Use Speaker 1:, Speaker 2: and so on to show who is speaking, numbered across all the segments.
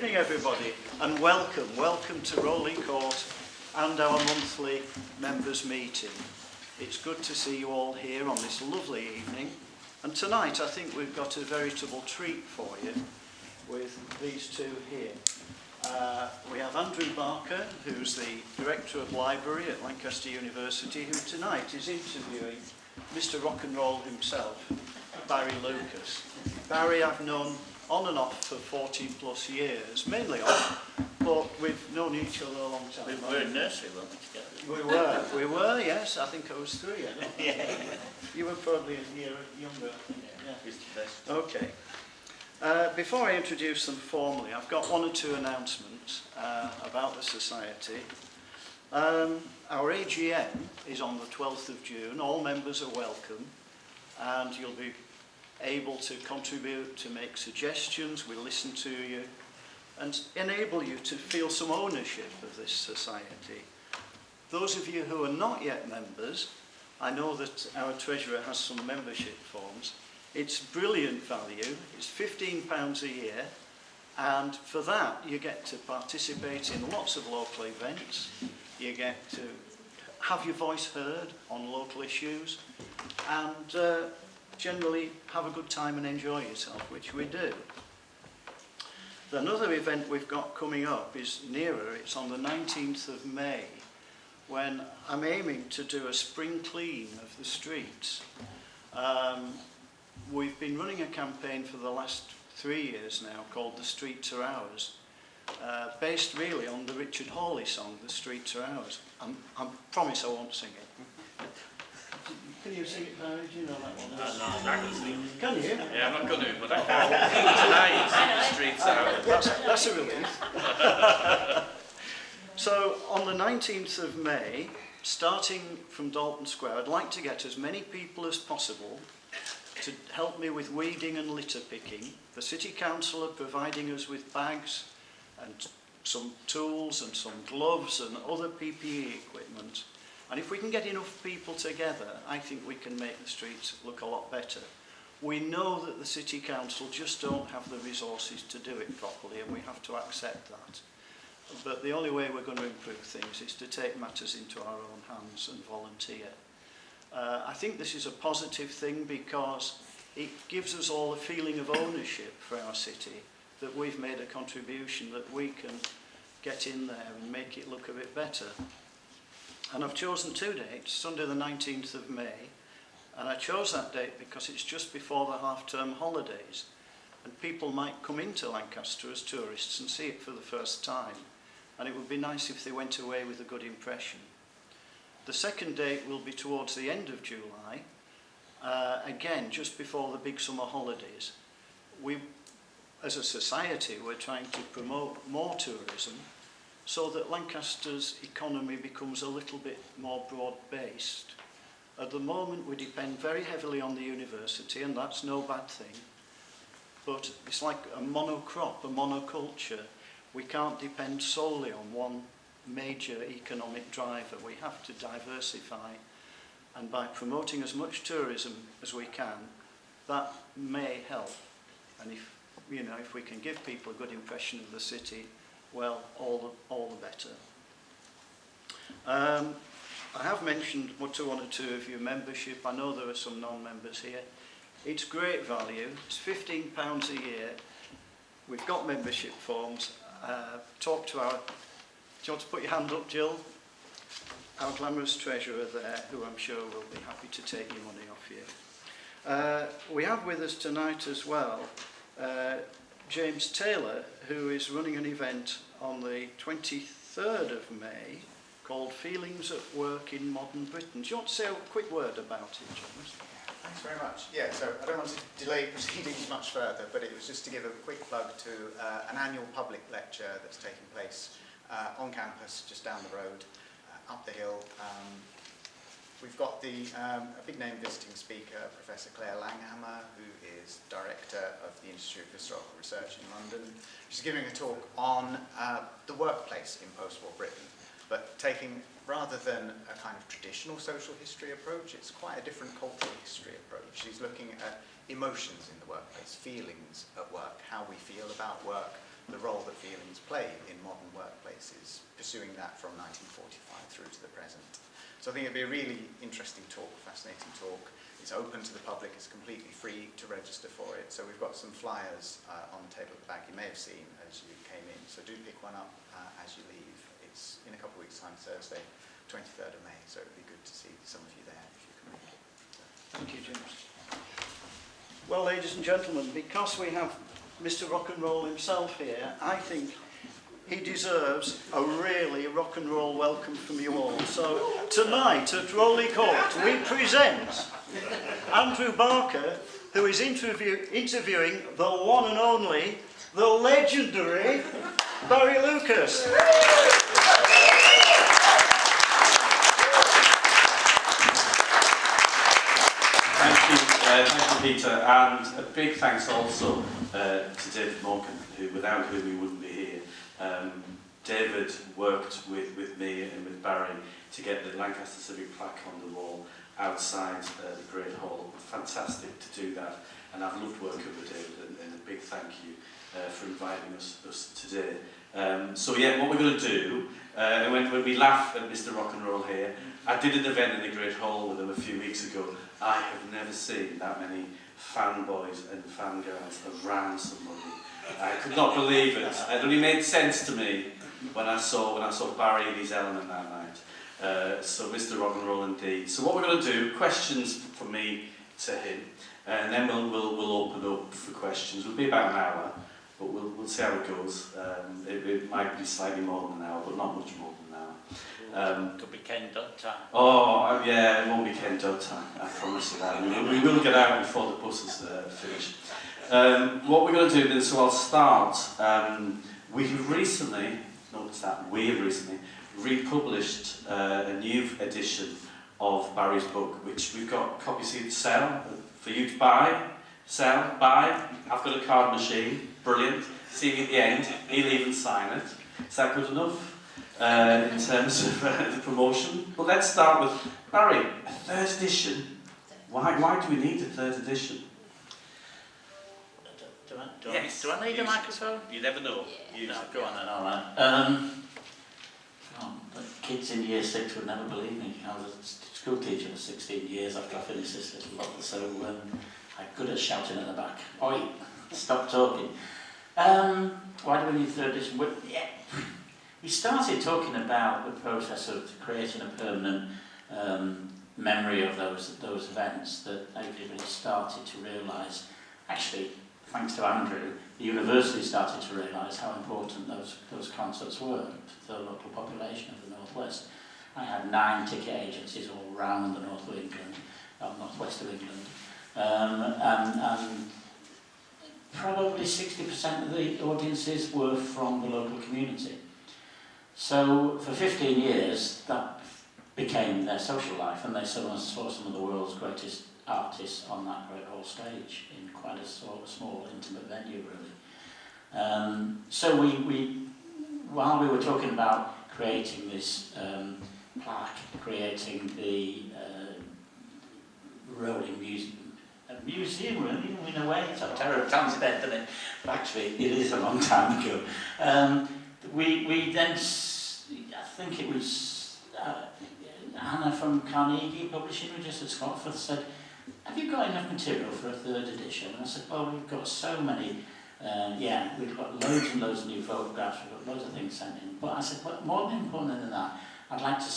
Speaker 1: evening, everybody, and welcome to Rowley Court and our monthly members' meeting. It's good to see you all here on this lovely evening, and tonight I think we've got a veritable treat for you with these two here. We have Andrew Barker, who's the Director of Library at Lancaster University, who tonight is interviewing Mr. Rock and Roll himself, Barry Lucas. Barry I've known on and off for 40 plus years, mainly off, but we've known each other a long time.
Speaker 2: We were in nursery, weren't we, together?
Speaker 1: We were, yes. I think I was 3, I don't know.
Speaker 2: Yeah.
Speaker 1: You were probably a year younger, I think.
Speaker 2: Yeah, he's the best.
Speaker 1: Okay. Before I introduce them formally, I've got 1 or 2 announcements about the Society. Our AGM is on the 12th of June. All members are welcome, and you'll be able to contribute, to make suggestions. We'll listen to you and enable you to feel some ownership of this society. Those of you who are not yet members, I know that our treasurer has some membership forms. It's brilliant value. It's £15 a year, and for that you get to participate in lots of local events. You get to have your voice heard on local issues, and generally have a good time and enjoy yourself, which we do. Another event we've got coming up is nearer. It's on the 19th of May, when I'm aiming to do a spring clean of the streets. We've been running a campaign for the last 3 years now called The Streets Are Ours, based really on the Richard Hawley song, The Streets Are Ours. I promise I won't sing it. Can you sing it, Barry? Do you know that one?
Speaker 2: No, I can sing.
Speaker 1: Can you?
Speaker 2: Yeah, I'm not going to, but I can. Tonight, the streets out.
Speaker 1: That's a relief. So, on the 19th of May, starting from Dalton Square, I'd like to get as many people as possible to help me with weeding and litter picking. The City Council are providing us with bags and some tools and some gloves and other PPE equipment. And if we can get enough people together, I think we can make the streets look a lot better. We know that the City Council just don't have the resources to do it properly, and we have to accept that. But the only way we're going to improve things is to take matters into our own hands and volunteer. I think this is a positive thing because it gives us all a feeling of ownership for our city, that we've made a contribution, that we can get in there and make it look a bit better. And I've chosen 2 dates, Sunday the 19th of May, and I chose that date because it's just before the half-term holidays, and people might come into Lancaster as tourists and see it for the first time, and it would be nice if they went away with a good impression. The second date will be towards the end of July, again just before the big summer holidays. We, as a society, we're trying to promote more tourism, so that Lancaster's economy becomes a little bit more broad-based. At the moment we depend very heavily on the university, and that's no bad thing, but it's like a monocrop, a monoculture. We can't depend solely on one major economic driver. We have to diversify, and by promoting as much tourism as we can, that may help. And if we can give people a good impression of the city, well, all the better. I have mentioned to 1 or 2 of you membership. I know there are some non-members here. It's great value. It's £15 a year. We've got membership forms. Talk to our... Do you want to put your hand up, Jill? Our glamorous treasurer there, who I'm sure will be happy to take your money off you. We have with us tonight as well James Taylor, who is running an event on the 23rd of May called Feelings at Work in Modern Britain. Do you want to say a quick word about it, James?
Speaker 3: Thanks very much. Yeah, so I don't want to delay proceedings much further, but it was just to give a quick plug to an annual public lecture that's taking place on campus, just down the road, up the hill. We've got a big name visiting speaker, Professor Claire Langhammer, who is Director of the Institute of Historical Research in London. She's giving a talk on the workplace in post-war Britain, but taking, rather than a kind of traditional social history approach, it's quite a different cultural history approach. She's looking at emotions in the workplace, feelings at work, how we feel about work, the role that feelings play in modern workplaces, pursuing that from 1945 through to the present. So I think it'd be a really interesting talk, fascinating talk. It's open to the public, it's completely free to register for it. So we've got some flyers on the table at the back you may have seen as you came in. So do pick one up as you leave. It's in a couple of weeks' time, Thursday, 23rd of May. So it'd be good to see some of you there if you can make it.
Speaker 1: Thank you, James. Well, ladies and gentlemen, because we have Mr. Rock and Roll himself here, I think he deserves a really rock and roll welcome from you all. So tonight at Rowley Court we present Andrew Barker, who is interviewing the one and only, the legendary Barry Lucas.
Speaker 2: Thank you, Peter, and a big thanks also to David Morgan, without whom we wouldn't be here. David worked with me and with Barry to get the Lancaster Civic plaque on the wall outside the Great Hall. Fantastic to do that, and I've loved working with David, and a big thank you for inviting us today. So yeah, what we're going to do, when we laugh at Mr. Rock and Roll here, I did an event in the Great Hall with him a few weeks ago. I have never seen that many fanboys and fangirls around somebody. I could not believe it. It only made sense to me when I saw Barry in his element that night. So Mr. Rock and Roll indeed. So what we're going to do, questions from me to him, and then we'll open up for questions. It'll be about an hour, but we'll see how it goes. It might be slightly more than an hour, but not much more than an hour.
Speaker 4: Could be Ken Dodd time.
Speaker 2: Oh, yeah, it won't be Ken Dodd time, I promise you that. We will get out before the buses finish. What we're going to do then, so I'll start. We have recently republished a new edition of Barry's book, which we've got copies here to sell, for you to buy, sell, buy. I've got a card machine, brilliant. See you at the end, he'll even sign it. Is that good enough in terms of the promotion? But let's start with Barry, a third edition. Why do we need a third edition?
Speaker 4: Do I need a microphone?
Speaker 2: You never know.
Speaker 4: No, go on then, all right. The kids in year 6 would never believe me. I was a school teacher for 16 years after I finished this little lot, so I'm good at shouting at the back. Oi, stop talking. Why do we need a third edition? Well, yeah. We started talking about the process of creating a permanent memory of those events, that everybody started to realise, actually, thanks to Andrew, the university started to realise how important those concerts were to the local population of the Northwest. I had 9 ticket agencies all around the north of England, northwest of England, and probably 60% of the audiences were from the local community. So for 15 years, that became their social life, and they saw some of the world's greatest artists on that Great Hall stage in quite a sort of small, intimate venue, really. So we, while we were talking about creating this plaque, creating the rolling museum, really, in a way, it's a terrible sounds dead, doesn't it? But actually, it is a long time ago. We then, I think it was Hannah from Carnegie Publishing Register Scotland said, have you got enough material for a third edition? And I said, well, we've got so many, we've got loads and loads of new photographs, we've got loads of things sent in. But I said, but more important than that, I'd like to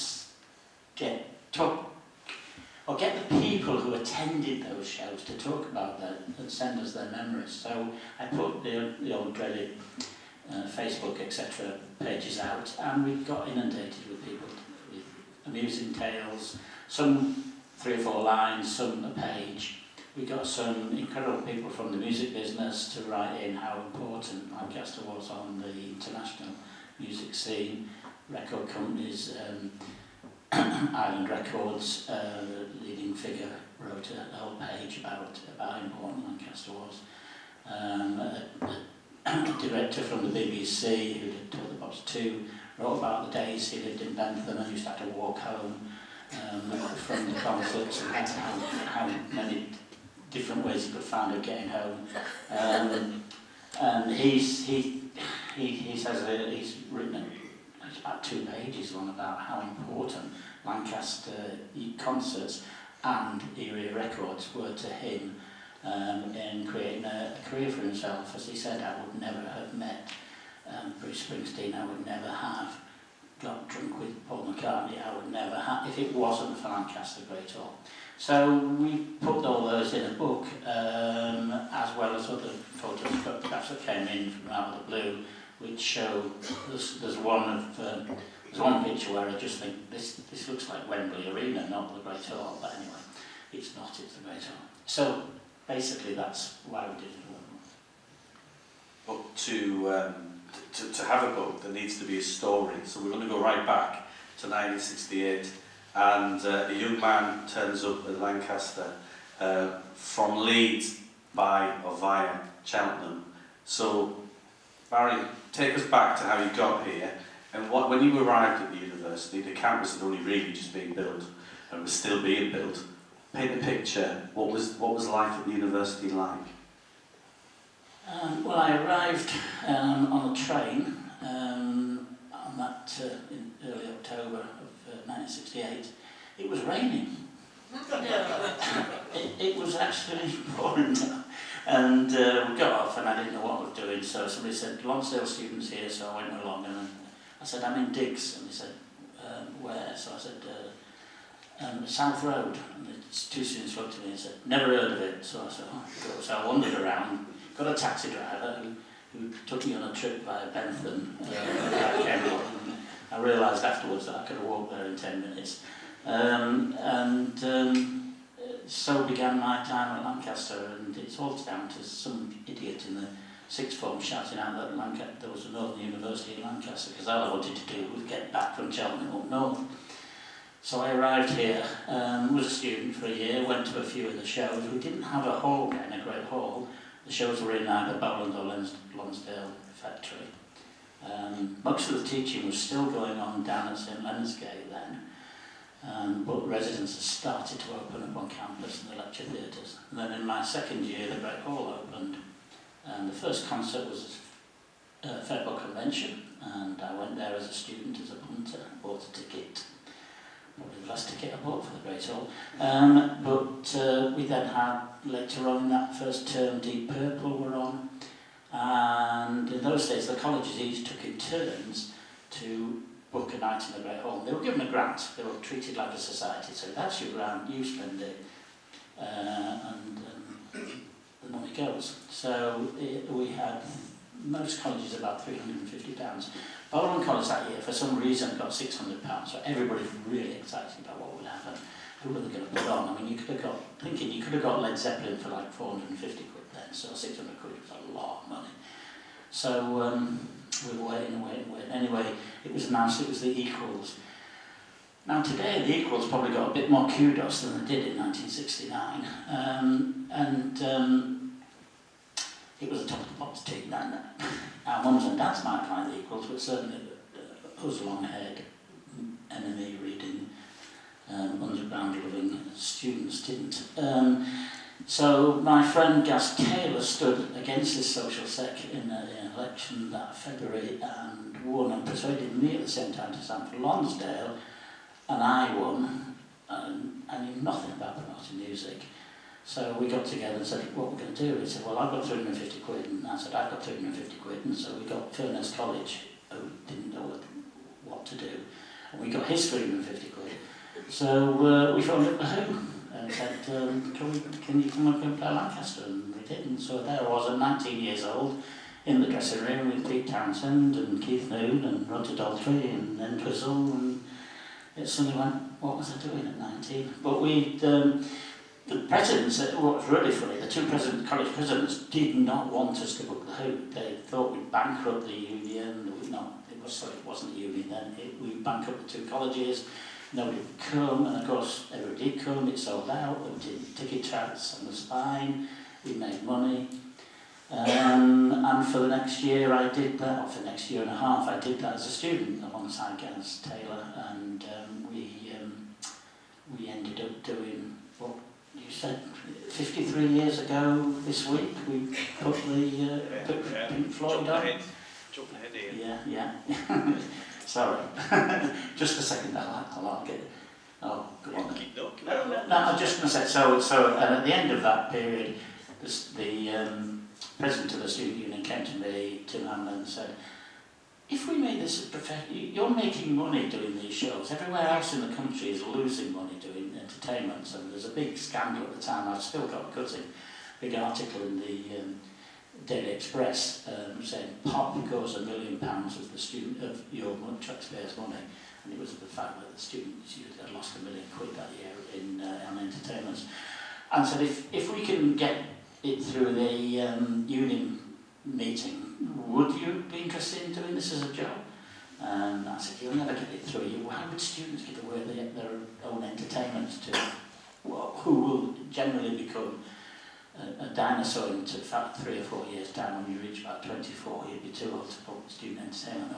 Speaker 4: get the people who attended those shows to talk about that and send us their memories. So I put the old dreaded Facebook, etc. pages out, and we got inundated with people with amusing tales, some 3 or 4 lines, some a page. We got some incredible people from the music business to write in how important Lancaster was on the international music scene. Record companies, Island Records, the leading figure, wrote a whole page about how important Lancaster was. A director from the BBC who did Tour de Box 2 wrote about the days he lived in Bentham and used to have to walk home from the concerts, and how many different ways he could find of getting home. And he he says he's written it's about 2 pages on about how important Lancaster concerts and area records were to him in creating a career for himself. As he said, I would never have met Bruce Springsteen, I would never have got drunk with Paul McCartney, I would never have, if it wasn't for Lancaster Great Hall. So we put all those in a book, as well as other photographs that came in from out of the blue, which show, there's one picture where I just think, this looks like Wembley Arena, not the Great Hall, but anyway, it's not, it's the Great Hall. So basically that's why we did it.
Speaker 2: But to have a book, there needs to be a story. So we're going to go right back to 1968, and a young man turns up at Lancaster from Leeds by or via Cheltenham. So Barry, take us back to how you got here, and when you arrived at the university, the campus had only really just been built and was still being built. Paint a picture. What was life at the university like?
Speaker 4: Well, I arrived on a train on that in early October of 1968. It was raining. it was actually pouring down. And we got off and I didn't know what I was doing, so somebody said, Lonsdale students here, so I went along and I said, I'm in Diggs, and they said, where? So I said, South Road, and the 2 students looked at me and said, never heard of it, so I said, oh, good. So I wandered around, got a taxi driver who took me on a trip via Bentham, I realised afterwards that I could have walked there in 10 minutes. So began my time at Lancaster, and it's all down to some idiot in the 6th form shouting out that there was a Northern University in Lancaster, because all I wanted to do was get back from Cheltenham up north. So I arrived here, was a student for a year, went to a few of the shows. We didn't have a hall then, a great hall. The shows were in either Bowland or Lonsdale Factory. Most of the teaching was still going on down at St Leonard's Gate then. But residences started to open up on campus in the lecture theatres. And then in my 2nd year, the Great Hall opened. And the first concert was a Fairport Convention, and I went there as a student, as a punter, bought a ticket. Probably the last ticket I bought for the Great Hall. But we then had, later on in that first term, Deep Purple were on. And in those days, the colleges each took in turns to book a night in the Great Hall. They were given a grant. They were treated like a society. So that's your grant, you spend it, and the money goes. So we had most colleges about £350. Bowland College that year, for some reason, got £600. So everybody's really excited about what would happen. Who were they going to put on? I mean, you could have got Led Zeppelin for like 450 quid then. So 600 quid was a lot of money. So we were waiting. Anyway, it was announced it was the Equals. Now today, the Equals probably got a bit more kudos than they did in 1969. It was a top of the pops team then. Our mums and dads might like the Equals, but certainly us long-haired, enemy reading, underground living students didn't. So my friend Gas Taylor stood against this social sect in an election that February and won, and persuaded me at the same time to stand for Lonsdale, and I won, and I knew nothing about promoting music. So we got together and said, what we're going to do? He said, well, I've got 350 quid, and I said, I've got 350 quid, and so we got Furness College, who didn't know what to do, and we got his 350 quid. So we phoned up the Who and said, can you come up and play Lancaster? And we did, and so there I was at 19 years old, in the dressing room with Pete Townsend and Keith Noon and Roger Daltrey and then Twizzle, and it suddenly went, what was I doing at 19? But the presidents, what was really funny, the 2 college presidents did not want us to book the Who. They thought we'd bankrupt the union. It wasn't the union then. We bankrupt the 2 colleges. Nobody would come, and of course everybody did come. It sold out. We did ticket tracks on the spine. We made money. And for the next year I did that, or for the next year and a half I did that as a student alongside Gaz Taylor, and we ended up doing what you said 53 years ago this week. We put the Pink Floyd on.
Speaker 1: Jumping ahead here.
Speaker 4: Yeah. Sorry. Just a second, I'll get it. Oh, go on.
Speaker 1: Keep looking.
Speaker 4: No, I'm just going to say, so at the end of that period, the president of the student union came to me, Tim Hamlin, and said, if we made this a profession, you're making money doing these shows. Everywhere else in the country is losing money doing entertainments, and there's a big scandal at the time. I've still got a cutting, big article in the Daily Express saying pop goes £1 million of your taxpayers' money, and it was the fact that the students had lost £1 million that year in on entertainments. And said if we can get it through the union meeting, would you be interested in doing this as a job? And I said, you'll never get it through. Why would students give away their own entertainment to who will generally become a dinosaur in 3 or 4 years' time? When you reach about 24, you'd be too old to put student entertainment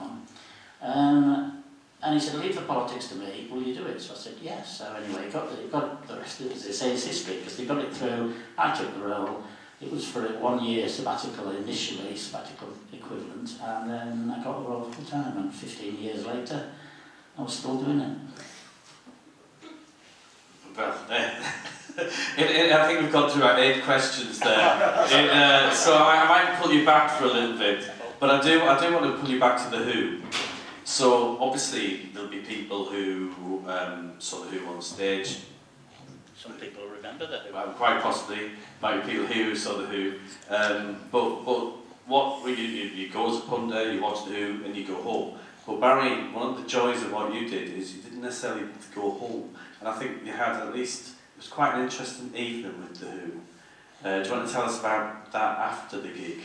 Speaker 4: on. And he said, leave the politics to me, will you do it? So I said, yes. So anyway, he got the rest of it, as they say, is history, because they got it through. I took the role. It was for a 1 year sabbatical initially, sabbatical equivalent, and then I got the role full time, and 15 years later, I was still doing it.
Speaker 2: Well, I think we've gone through our 8 questions there. So I might pull you back for a little bit, but I do want to pull you back to the Who. So obviously there'll be people who saw the Who on stage.
Speaker 4: Some people remember the Who.
Speaker 2: Quite possibly, might be people who saw the Who. But what you go as a punter, you watch the Who, and you go home. But Barry, one of the joys of what you did is you didn't necessarily go home, and I think you had it was quite an interesting evening with the Who. Do you want to tell us about that after the gig?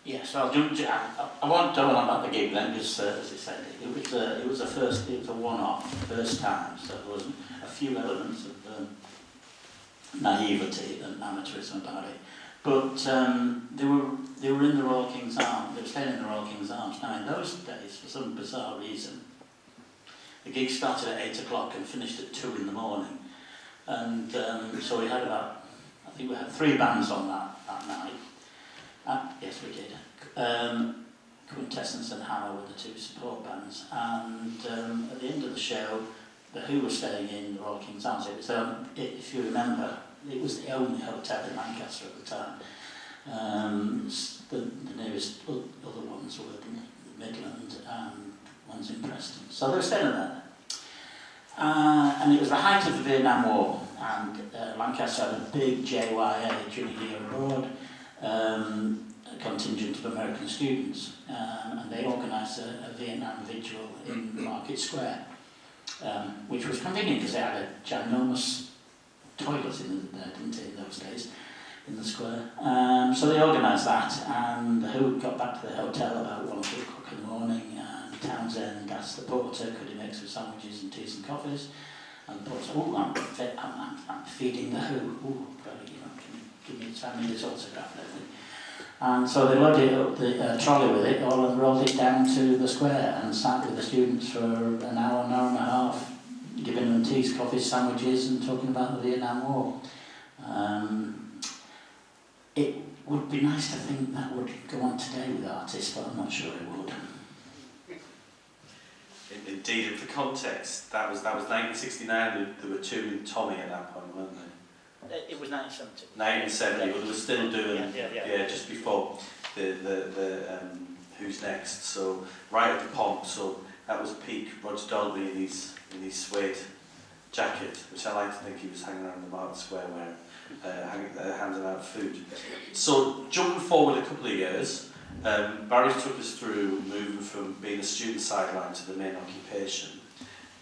Speaker 4: Yes, I won't tell them about the gig then, because as I said, it was a one-off, first time, so there was a few elements of naivety and amateurism about it. But they were in the Royal King's Arms. They were staying in the Royal King's Arms. Now, in those days, for some bizarre reason, the gig started at 8 o'clock and finished at 2 in the morning. And so we had I think we had 3 bands on that night. Yes, we did. Quintessence and Hammer were the 2 support bands. And at the end of the show, the Who were staying in the Royal King's Arms. It was, if you remember, it was the only hotel in Lancaster at the time. The nearest other ones were the Midland and ones in Preston. So they were staying there. And it was the height of the Vietnam War, and Lancaster had a big JYA, Junior Year Abroad, a contingent of American students, and they organised a Vietnam vigil in Market Square, which was convenient because they had a ginormous toilet in there, didn't it, in those days, in the square. So they organised that, and the Who got back to the hotel about 1 o'clock in the morning, and Townsend asked the porter, could he make some sandwiches and teas and coffees? And the porter said, I'm feeding the Who. Can you give me 10 minutes autograph and everything? And so they loaded up the trolley with it all and rolled it down to the square and sat with the students for an hour and a half, giving them teas, coffees, sandwiches, and talking about the Vietnam War. It would be nice to think that would go on today with artists, but I'm not sure it would.
Speaker 2: Indeed, and for context, that was 1969. There were 2 in Tommy at that point, weren't they?
Speaker 4: It was 1970.
Speaker 2: 1970, but they were still doing,
Speaker 4: yeah.
Speaker 2: Just before the Who's Next, so right at the pomp, so that was peak Roger Daltrey in his suede jacket, which I like to think he was hanging around the Market Square wearing, handing out food. So jumping forward a couple of years, Barry took us through moving from being a student sideline to the main occupation.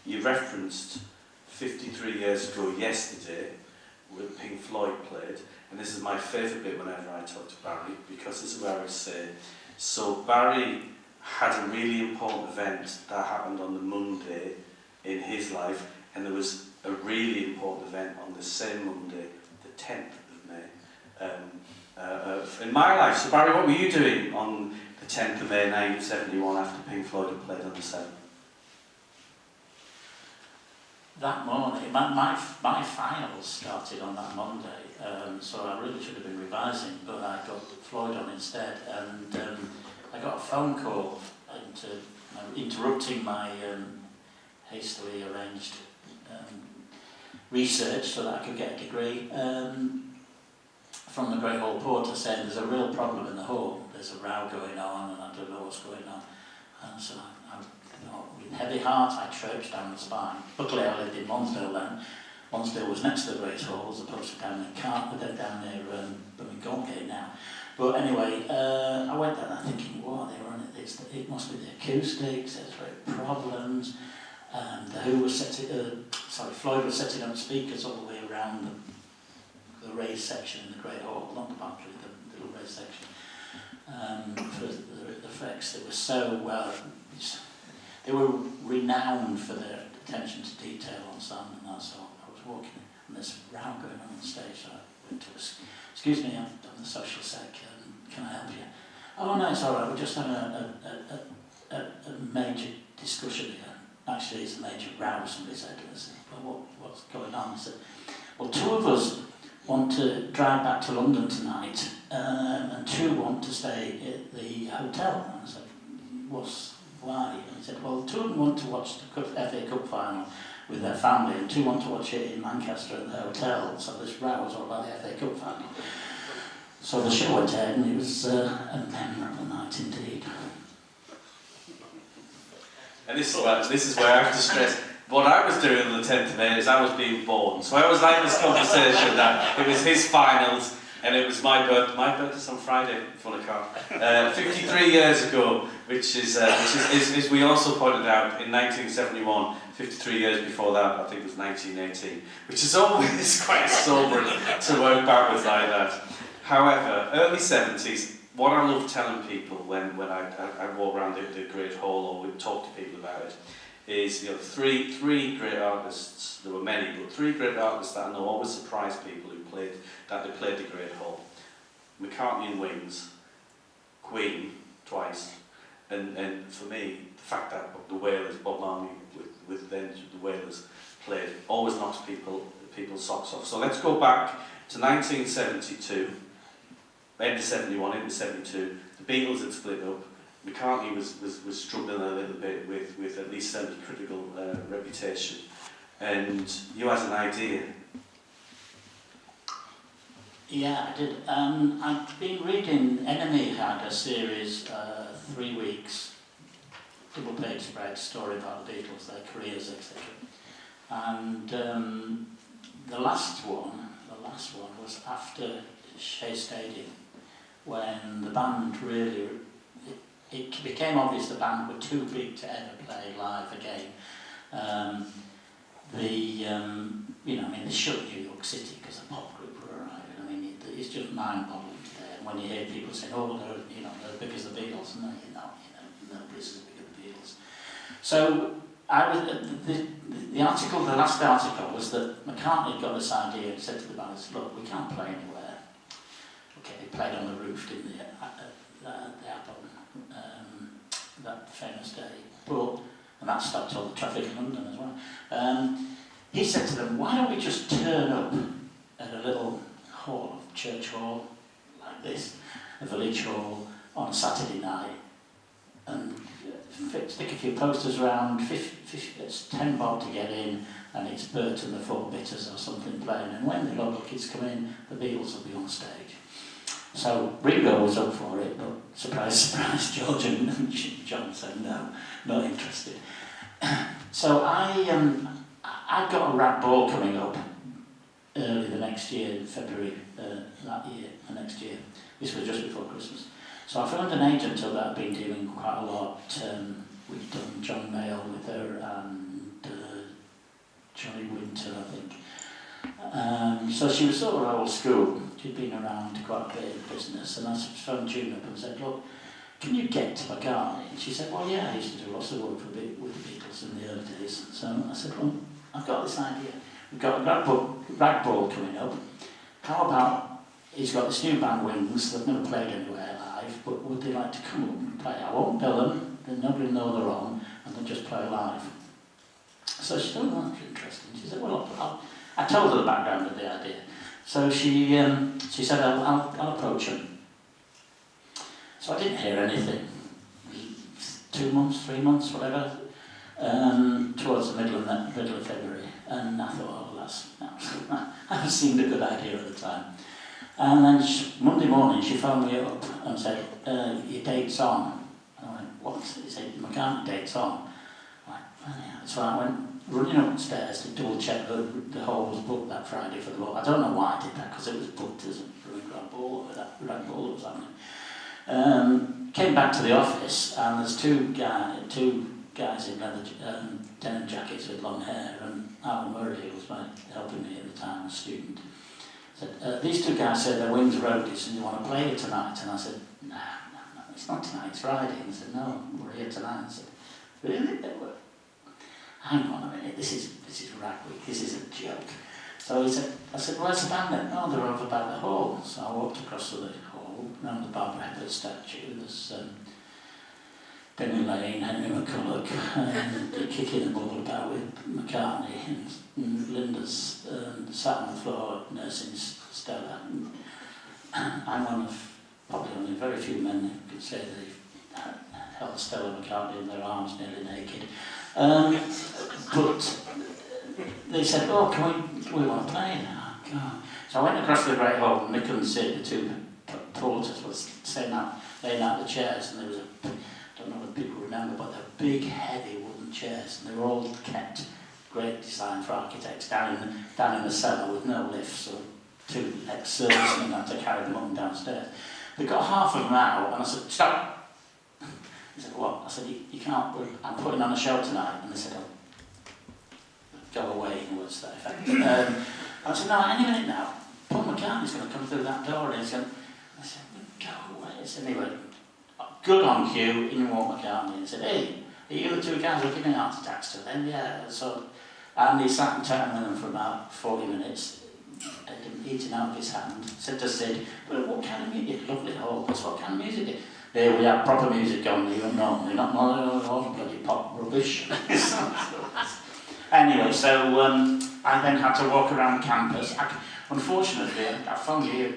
Speaker 2: You referenced 53 years ago yesterday, when Pink Floyd played, and this is my favourite bit whenever I talk to Barry, because this is where I say, so Barry had a really important event that happened on the Monday in his life, and there was a really important event on the same Monday, the 10th of May, in my life. So Barry, what were you doing on the 10th of May 1971 after Pink Floyd had played on the 7th?
Speaker 4: that morning, my finals started on that Monday, so I really should have been revising, but I got Floyd on instead, and I got a phone call interrupting my hastily arranged research so that I could get a degree from the Great Hall Porter saying there's a real problem in the home, there's a row going on and I don't know what's going on. And so I with heavy heart I trudged down the spine. Luckily I lived in Lonsdale then. Lonsdale was next to the Great Hall as opposed to down near Gate now. But anyway, I went down there thinking, what, they were on it, it must be the acoustics, there's problems. Floyd was setting up speakers all the way around the raised section in the Great Hall, not the boundary, the little raised section, for the effects. They were so well, they were renowned for their attention to detail on sound and that, so I was walking and there's a row going on stage, so I went to us, excuse me, I'm the social sec, can I help you? Oh no, it's alright, we're just having a major discussion here. Actually, it's a major row, somebody said. I said, well, what's going on? I said, well, 2 of us want to drive back to London tonight, and 2 want to stay at the hotel. And I said, why? And he said, well, 2 of them want to watch the FA Cup final with their family, and 2 want to watch it in Lancaster at the hotel. So this row was all about the FA Cup final. So the show went ahead, and it was a memorable night indeed.
Speaker 2: And this is where I have to stress, what I was doing on the 10th of May is I was being born. So I was like this conversation that it was his finals and it was my birthday. My birthday's on Friday, funny car. 53 years ago, which is as we also pointed out, in 1971, 53 years before that, I think it was 1918, which is always quite sobering to work backwards like that. However, early 70s, what I love telling people when I walk around the Great Hall or we talk to people about it is, you know, three great artists. There were many, but 3 great artists that I know always surprise people who played the Great Hall. McCartney and Wings, Queen twice, and for me the fact that the Wailers, Bob Marley with then the Wailers played always knocks people's socks off. So let's go back to 1972. End of 71, into 72, the Beatles had split up. McCartney was struggling a little bit with at least a critical reputation. And you had an idea.
Speaker 4: Yeah, I did. I've been reading, Enemy had a series, 3 weeks, double-page spread, story about the Beatles, their careers, etc. And the last one was after Shea Stadium, when the band really, it became obvious the band were too big to ever play live again. They shut New York City because a pop group were arriving. I mean, it's just mind-boggling there. When you hear people saying, "Oh, they're as big as the Beatles," no, nobody's as big as the Beatles. So the last article was that McCartney got this idea and said to the band, "Look, we can't play anywhere." Okay, they played on the roof, didn't they, the Apple, that famous day. And that stopped all the traffic in London as well. He said to them, why don't we just turn up at a little hall, church hall, like this, a village hall, on a Saturday night, and stick a few posters around, it's 10 bob to get in, and it's Bert and the Four Bitters or something playing, and when the local kids come in, the Beatles will be on stage. So Ringo was up for it, but surprise, surprise, George and John said no, not interested. So I got a rag ball coming up early the next year, in February the next year. This was just before Christmas. So I found an agent that I'd been dealing quite a lot. We'd done John Mayall with her and Johnny Winter, I think. So she was sort of old school. She'd been around quite a bit in business, and I phoned June up and said, look, can you get to McCartney? And she said, well, yeah, I used to do lots of work with the Beatles in the early days. So I said, well, I've got this idea. We've got a rag ball coming up. How about, he's got this new band, Wings, they've never played anywhere live, but would they like to come up and play? I won't bill them, then nobody will know they're on, and they'll just play live. So she said, oh, that's interesting. She said, well, I told her the background of the idea. So she said, I'll approach him. So I didn't hear anything. 2 months, 3 months, whatever, towards the middle of February. And I thought, oh, that seemed a good idea at the time. And then Monday morning, she phoned me up and said, your date's on. And I went, what? He said, McCartney date's on. I went, funny. So I went running upstairs to double check that the hall was booked that Friday for the ball. I don't know why I did that, because it was booked as a grand ball, that grand ball that was happening. Came back to the office, and there's two guys in leather denim jackets with long hair, and Alan Murray, who was helping me at the time, a student, said, these two guys said they're Wings roadies and you want to play here tonight? And I said, no, it's not tonight, it's Friday. And he said, no, we're here tonight. I said, really? Hang on a minute, this is rag week, this is a joke. So I said, where's the band then? Oh, they're over by the hall. So I walked across to the hall, around the Barbara Hepburn statue. There's Benny Lane, Henry McCulloch, kicking the ball about with McCartney, and Linda's sat on the floor nursing Stella. I'm one of probably only very few men who could say they've held Stella McCartney in their arms nearly naked. But they said, oh, we want to play? Oh, God. So I went across the Great Hall, and they couldn't see it. The two porters were laying out the chairs, and there was I don't know if people remember, but they're big, heavy wooden chairs, and they were all kept, great design for architects, down in the cellar with no lift, so two ex-servicemen had to carry them up and downstairs. They got half of them out, and I said, stop! He said, what? I said, you can't, I'm putting on a show tonight. And they said, oh, go away, in words to that effect. I said, no, any minute now, Paul McCartney's going to come through that door, and he's going, I said, go away. I said, anyway, good on cue, in walked McCartney and said, hey, are you the two guys who are giving heart attacks to them? Yeah. So, and he sat and chatted with them for about 40 minutes, eating out of his hand, said to Sid, well, what kind of music? Lovely hall, that's what kind of music? There we have proper music on, you normally, not all bloody pop rubbish. Anyway, so I then had to walk around campus. Unfortunately, I found here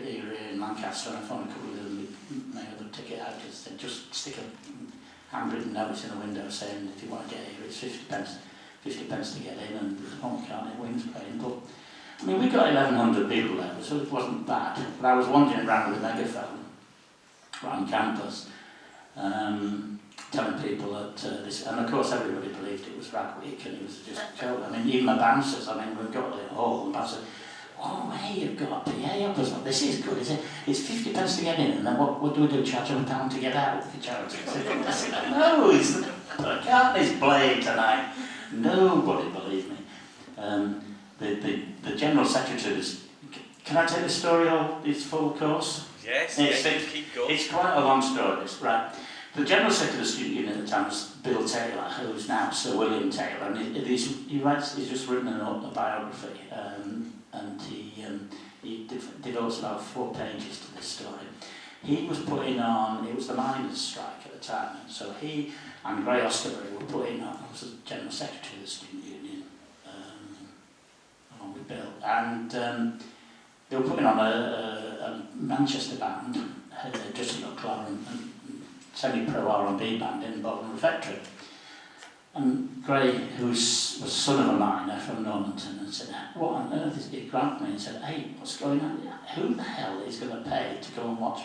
Speaker 4: in Lancaster, and I found a couple of my other ticket out, just stick a handwritten notice in the window saying if you want to get here, it's 50 pence to get in, and there's Paul McCartney and Wings playing. But I mean, we got 1,100 people there, so it wasn't bad. But I was wandering around with a megaphone around campus, telling people that this, and of course everybody believed it was Rag Week, and it was just a joke. I mean, even the bouncers, I mean, we've got the hall, and bouncer, oh, hey, you've got a PA up as well. This is good, is it? It's 50 pence to get in, and then what do we do? Charge them £1 to get out for charity? No, it's McCartney's playing tonight. Nobody believed me. The General Secretary was... Can I tell the story of its full course?
Speaker 5: Yes, keep going.
Speaker 4: It's quite a long story, this, right? The General Secretary of the Student Union at the time was Bill Taylor, who's now Sir William Taylor, and he's just written an autobiography, and he devotes about 4 pages to this story. He was putting on, it was the miners' strike at the time, and so he and Gray Osterbury were putting on, I was the General Secretary of the Student Union, along with Bill, and they were putting on a Manchester band, Justin O'Connor and semi-pro R&B band in Bolton Refectory. And Gray, who was son of a miner from Normanton, and said, what on earth is he grabbed me and said, hey, what's going on? Who the hell is going to pay to go and watch?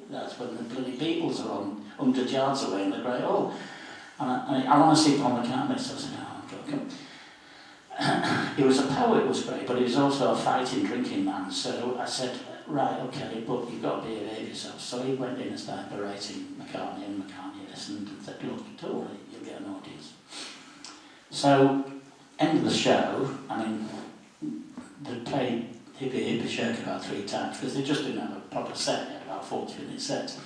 Speaker 4: That's when the bloody Beatles are on 100 yards away in the Great Hall. And I want to see Paul McCartney. So I said, oh, God, come. He was a poet, was great, but he was also a fighting, drinking man. So I said, right, okay, but you've got to behave yourself. So he went in and started berating McCartney, and McCartney listened and said, look, don't worry, you'll get an audience. So, end of the show, I mean, they played Hippie Hippie Shake about 3 times, because they just didn't have a proper set, they had about 40-minute sets.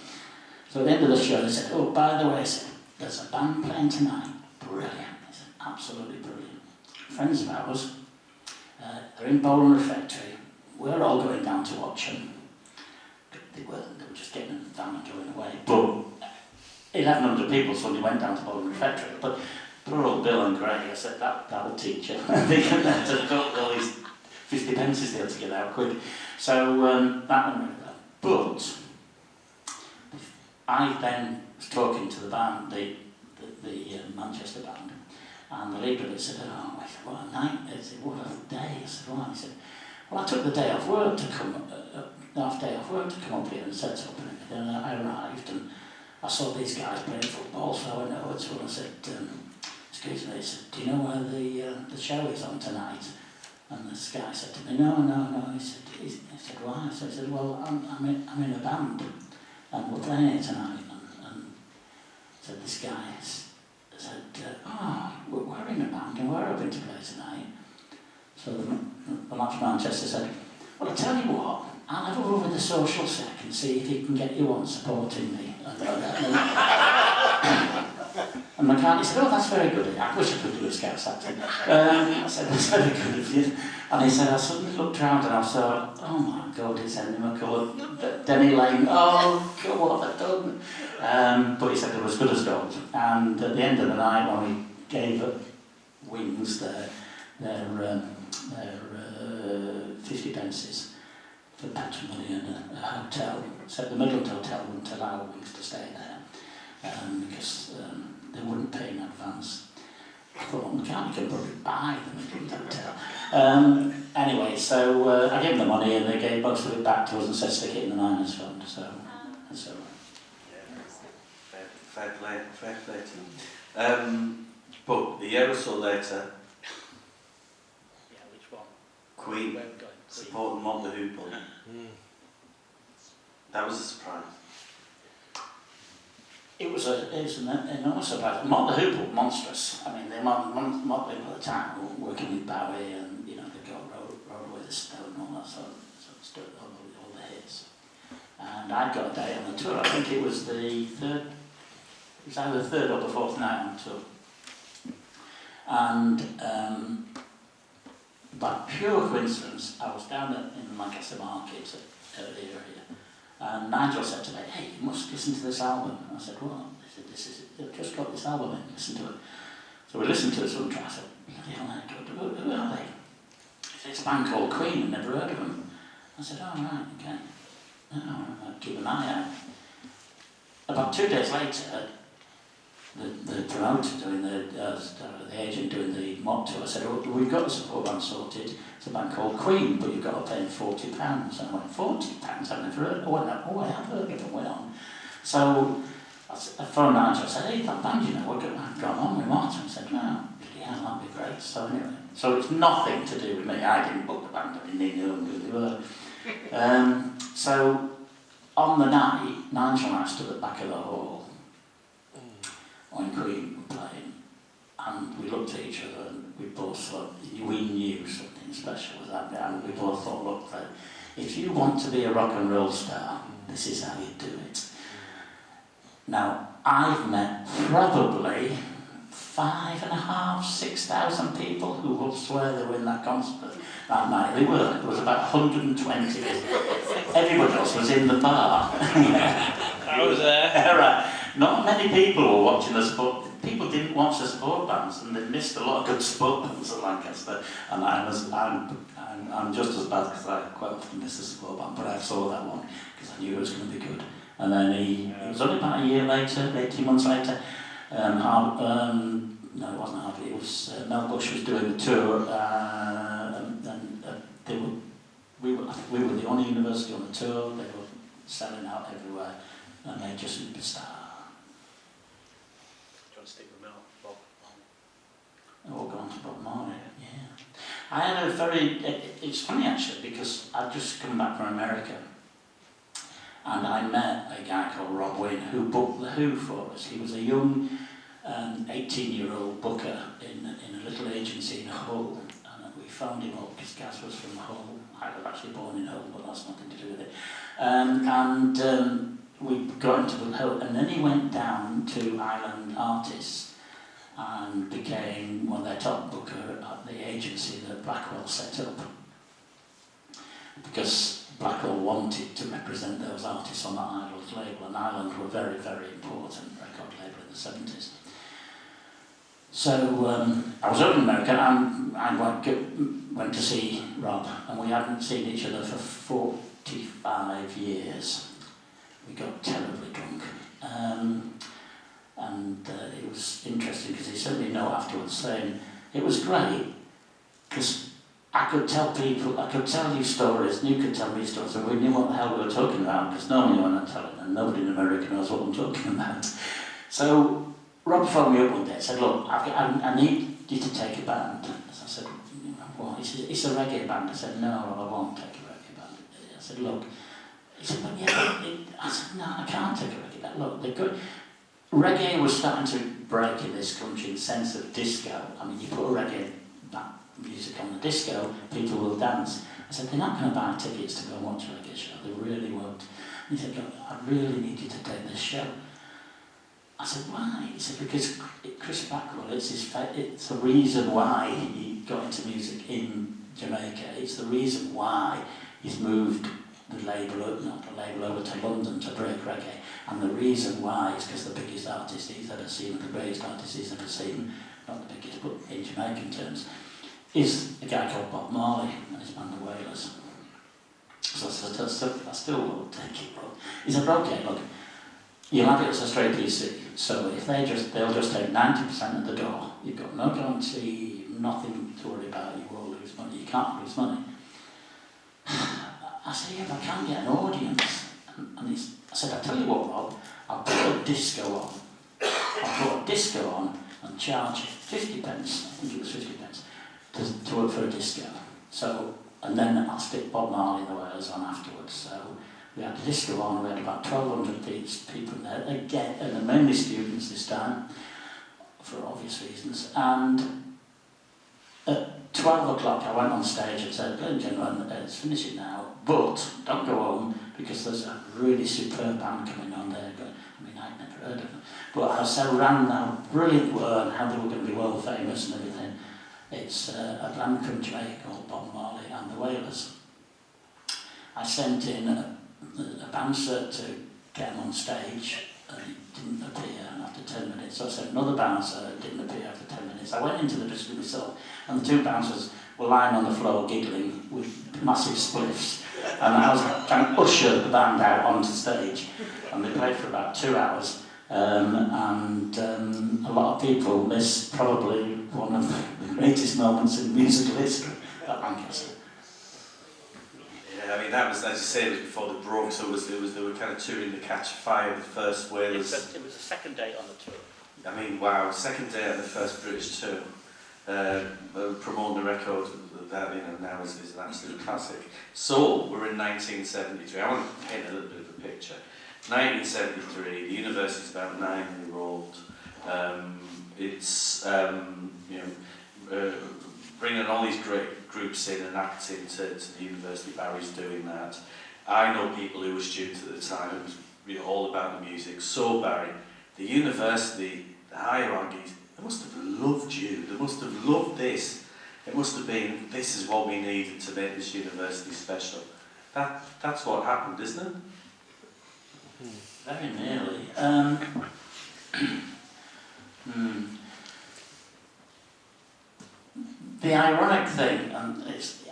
Speaker 4: So at the end of the show, they said, oh, by the way, I said, there's a band playing tonight. Brilliant. They said, absolutely brilliant. Friends of ours, they're in Bolton Refectory. We're all going down to watch them. They were just getting in the van and going away. But 1,100 people suddenly went down to Bolton Refectory. But poor old Bill and Greg, I said, that would teach you. They could have to got all these 50 pences there to get out quick. So that one really well. But I then was talking to the band, the Manchester band, and the leader of it said, oh, I said, what a night, I said, what a day. I said, why? He said, well, I took the day off work to come, half day off work to come up here and set up, and I arrived and I saw these guys playing football, so I went over to them and said, excuse me, he said, do you know where the show is on tonight? And this guy said to me, no. He said, why? So I said, well, I'm in a band and we're playing it tonight. And said, this guy said, we're in a band and we're hoping to play tonight. So the lad from Manchester said, well, I tell you what, I'll have a word with the social sec and see if he can get you on supporting me. And McCartney said, oh, that's very good. I wish I could do a Scouse accent. I said, that's very good of you. And he said, I suddenly looked around and I thought, oh my God, it's Henry McCullough, Denny Lane, oh God, what have I done? But he said it was good as gold. And at the end of the night, when we gave up Wings their 50 pences for patrimony and a hotel, said the Midland Hotel wouldn't allow Wings to stay there because they wouldn't pay in advance. I thought, McCartney could probably buy the Midland Hotel. Anyway, so I gave them the money and they gave most of it back to us and said stick it in the miners' fund. So.
Speaker 2: Fair play to them. But a year or so later,
Speaker 4: Yeah, which one?
Speaker 2: Queen
Speaker 4: Where are we going?
Speaker 2: supporting Mott the Hoople. That was a surprise.
Speaker 4: It was an enormous surprise. Mott the Hoople, monstrous. I mean, Mott the Hoople at the time were working with Bowie and, they got Rode Away the Stone and all that sort of stuff, all the hits. And I got a day on the tour. I think it was either the third or the fourth night on tour. And by pure coincidence, I was down in the Lancaster market earlier here, and Nigel said to me, hey, you must listen to this album. I said, what? He said, they've just got this album in, listen to it. So we listened to it some track. I said, bloody hell, who are they? He said, it's a band called Queen, I've never heard of them. I said, oh, right, okay. I'll keep an eye out. About 2 days later, the promoter doing the agent doing the mock tour said, oh, we've got the support band sorted. It's a band called Queen, but you've got to pay £40. And I went, £40? I've never heard. Oh, I have heard of them. Went on. So I phoned Nigel. I said, hey, that band, I've got on with Martin. I said, no, yeah, that'd be great. So anyway, so it's nothing to do with me. I didn't book the band. I didn't know who they were. So on the night, Nigel and I stood at the back of the hall when Queen were playing, and we looked at each other and we both thought, we knew something special was happening, and we both thought, look, if you want to be a rock and roll star, this is how you do it. Now, I've met probably 5,500, 6,000 people who will swear they were in that concert that night. They were. There was about 120. Everybody else was in the bar.
Speaker 5: I was there.
Speaker 4: Right. Not many people were watching the support. People didn't watch the support bands, and they missed a lot of good support bands at Lancaster. And I'm just as bad because I quite often miss the support band, but I saw that one because I knew it was going to be good. And then it was only about a year later, 18 months later. No, it wasn't Harvey. It was Mel Bush was doing the tour, and we were the only university on the tour. They were selling out everywhere, and they just superstar.
Speaker 5: John Stick with Mel, Bob.
Speaker 4: All gone to Bob Marley. Yeah. I had a very. It's funny actually because I'd just come back from America, and I met a guy called Rob Wynne who booked the Who for us. He was a young 18-year-old booker in a little agency in Hull, and we phoned him up because Gaz was from Hull. I was actually born in Hull, but that's nothing to do with it. We got into the Hull, and then he went down to Island Artists and became one of their top booker at the agency that Blackwell set up, because Blackwell wanted to represent those artists on the Island label, and Island were very, very important record label in the 70s. So I was over in America and I went to see Rob, and we hadn't seen each other for 45 years. We got terribly drunk. It was interesting because he sent me a note afterwards saying it was great because I could tell people, I could tell you stories, and you could tell me stories, and we knew what the hell we were talking about, because normally when I tell it, and nobody in America knows what I'm talking about. So Rob phoned me up one day and said, look, I need you to take a band. So I said, what? He said, it's a reggae band. I said, no, Rob, I won't take a reggae band. I said, look. He said, but yeah, I said, no, I can't take a reggae band. Look, they're good. Reggae was starting to break in this country in the sense of disco. I mean, you put a reggae music on the disco, people will dance. I said, they're not going to buy tickets to go and watch a reggae show. They really won't. And he said, look, I really need you to take this show. I said, why? He said, because Chris Blackwell, it's the reason why he got into music in Jamaica. It's the reason why he's moved the label over to London to break reggae. And the reason why is because the biggest artist he's ever seen, the greatest artist he's ever seen, not the biggest, but in Jamaican terms, is a guy called Bob Marley and his band The Wailers. So I still will take it, bro. He said, okay, look, you'll have it as a straight PC. So if they'll just take 90% of the door, you've got no guarantee, nothing to worry about, you will lose money, you can't lose money. I said, yeah, but I can't get an audience. I said, I'll tell you what, Rob, I'll put a disco on. I'll put a disco on and charge 50 pence, I think it was 50 pence, to work for a disco. So, and then I'll stick Bob Marley and the Wailers on afterwards. So we had the disco on, we had about 1,200 people there, again, and they're mainly students this time, for obvious reasons. And at 12 o'clock I went on stage and said, ladies and gentlemen, it's finishing now, but don't go home because there's a really superb band coming on there. I mean, I'd never heard of them. But I was so around how brilliant they were and how they were going to be world famous and everything. It's a band from Jamaica called Bob Marley and the Wailers. I sent in a bouncer to get him on stage and he didn't appear after 10 minutes. So I sent another bouncer, didn't appear after 10 minutes. I went into the disco myself and the two bouncers were lying on the floor giggling with massive spliffs. And I was trying to usher the band out onto stage. And they played for about 2 hours. A lot of people miss probably one of the greatest moments in musical history at Lancaster.
Speaker 2: Yeah, I mean that was, as you say, it was before they broke, so they were kind of touring the Catch Fire, the first Wailers.
Speaker 5: It was the second date on the tour.
Speaker 2: I mean, wow, second day of the first British tour. Promoting the record that now is an absolute classic. So we're in 1973. I want to paint a little bit of a picture. 1973. The university's about 9-year-old. It's bringing all these great groups in and acting to the university. Barry's doing that. I know people who were students at the time. It was all about the music. So Barry, the university, the hierarchies, they must have loved you. They must have loved this. It must have been, this is what we needed to make this university special. That's what happened, isn't it?
Speaker 4: Very nearly. The ironic thing, and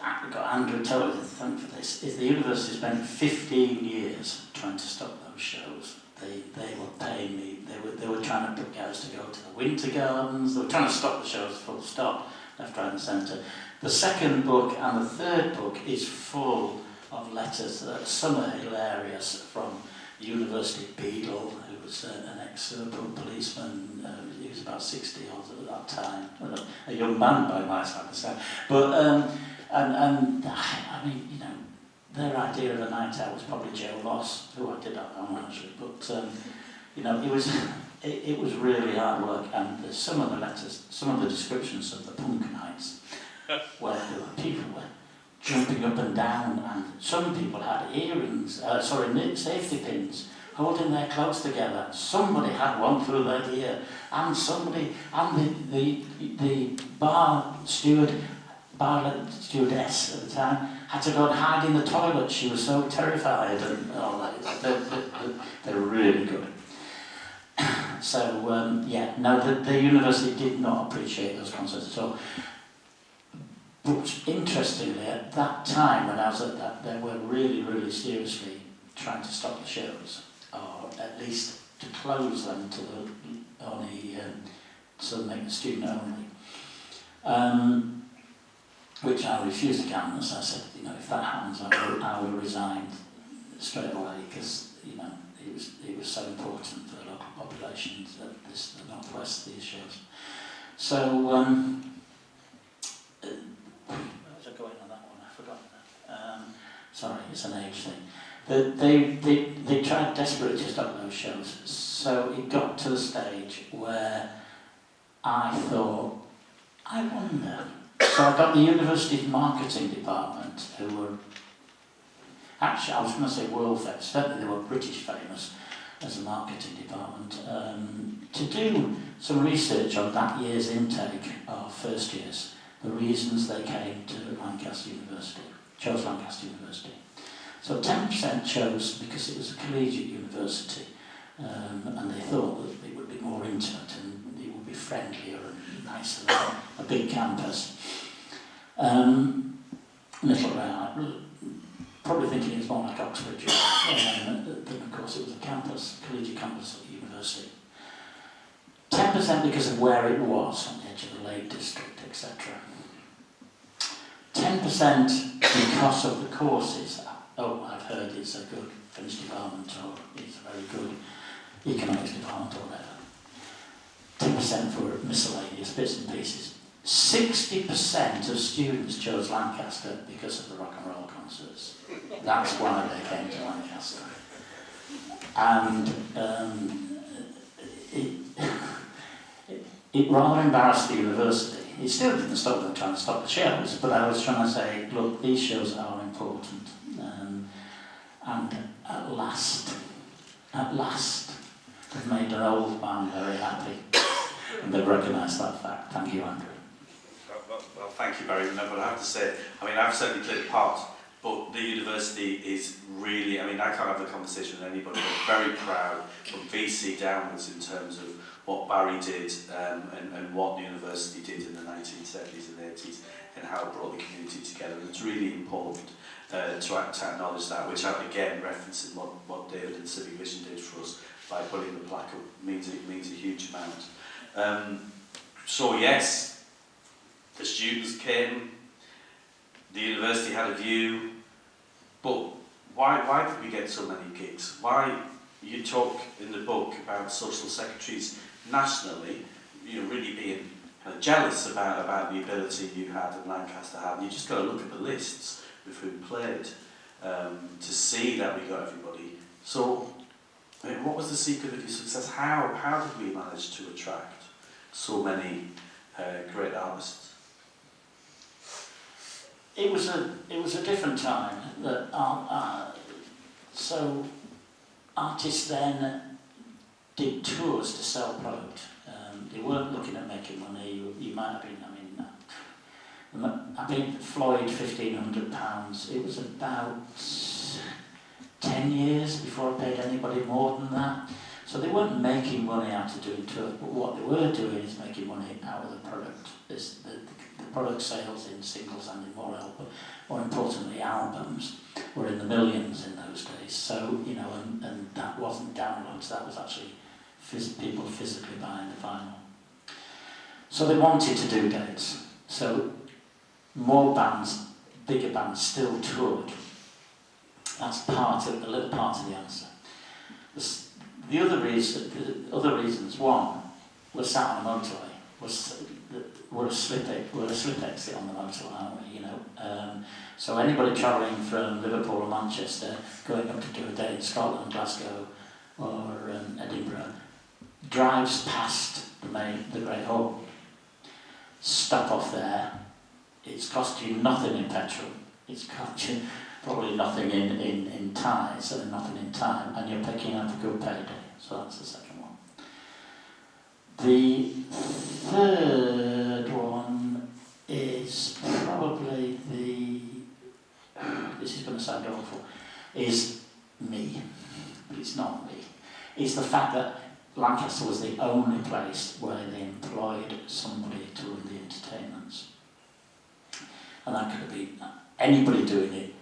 Speaker 4: I've got Andrew Tower to thank for this, is the university spent 15 years trying to stop those shows. They were paying me, they were trying to put guys to go to the Winter Gardens, they were trying to stop the shows full stop, left, right and centre. The second book and the third book is full of letters. Some are hilarious, from the university beadle, who was an ex-policeman. He was about 60 at that time, a young man by my side of the time. But I mean, their idea of a night out was probably Joe Loss, who I did that on actually. But it was really hard work, and some of the letters, some of the descriptions of the punk nights, where people were jumping up and down, and some people had earrings, safety pins, holding their clothes together. Somebody had one through their ear, and the bar stewardess at the time had to go and hide in the toilet. She was so terrified, and all that. They were really good. So, yeah, no, the university did not appreciate those concerts at all. But interestingly, at that time when I was at that, they were really, really seriously trying to stop the shows, or at least to close them to the only, so make the student only. Which I refused to countenance. I said, you know, if that happens, I will resign straight away, because, you know, it was so important for the local populations that the Northwest, these shows. So, where was I going on that one? I forgot that. Sorry, it's an age thing. They tried desperately to stop those shows. So it got to the stage where I thought, I wonder. So I got the university's marketing department, who were, actually I was going to say world famous, certainly they were British famous as a marketing department, to do some research on that year's intake of first years, the reasons they came to Lancaster University, chose Lancaster University. So 10% chose because it was a collegiate university, and they thought that it would be more intimate and it would be friendlier and nicer than a big campus. Little around, probably thinking it was more like Oxford, then of course it was a campus, collegiate campus at the university. 10% because of where it was, on the edge of the Lake District, etc. 10% because of the courses. Oh, I've heard it's a good French department, or it's a very good economics department, or whatever. 10% for miscellaneous bits and pieces. 60% of students chose Lancaster because of the rock and roll concerts. That's why they came to Lancaster. And it rather embarrassed the university. It still didn't stop them trying to stop the shows, but I was trying to say, look, these shows are important. And at last, they've made an old man very happy. And they've recognised that fact. Thank you, Andrew.
Speaker 2: Well, thank you, Barry. No, but I have to say, I mean, I've certainly played a part, but the university is really, I mean, I can't have a conversation with anybody, but very proud from VC downwards in terms of what Barry did and what the university did in the 1970s and 80s and how it brought the community together. And it's really important to acknowledge that, which again, referencing what David and Civic Vision did for us by putting the plaque up means a huge amount. So yes, the students came, the university had a view, but why did we get so many gigs? Why, you talk in the book about social secretaries nationally, you know, really being kind of jealous about the ability you had and Lancaster had, and you just got to look at the lists with who played to see that we got everybody. So, I mean, what was the secret of your success? How did we manage to attract so many great artists?
Speaker 4: It was a different time. So artists then did tours to sell product. They weren't looking at making money. You might have been. I mean, Floyd, £1,500. It was about 10 years before I paid anybody more than that. So they weren't making money out of doing tours, but what they were doing is making money out of the product. The product sales in singles and in more importantly albums were in the millions in those days. So, you know, and that wasn't downloads, that was actually people physically buying the vinyl. So they wanted to do dates. So more bands, bigger bands still toured. That's a little part of the answer. The other reasons, one, we're sat on a motorway. We're a slip exit on the motorway, aren't we? You know, so anybody travelling from Liverpool or Manchester, going up to do a day in Scotland, Glasgow, or Edinburgh, drives past the Great Hall. Stop off there. It's cost you nothing in petrol. It's cost you probably nothing in time, certainly nothing in time, and you're picking up a good payday. So that's the second one. The third one is probably this is going to sound awful, is me, but it's not me. It's the fact that Lancaster was the only place where they employed somebody to run the entertainments. And that could have been anybody doing it.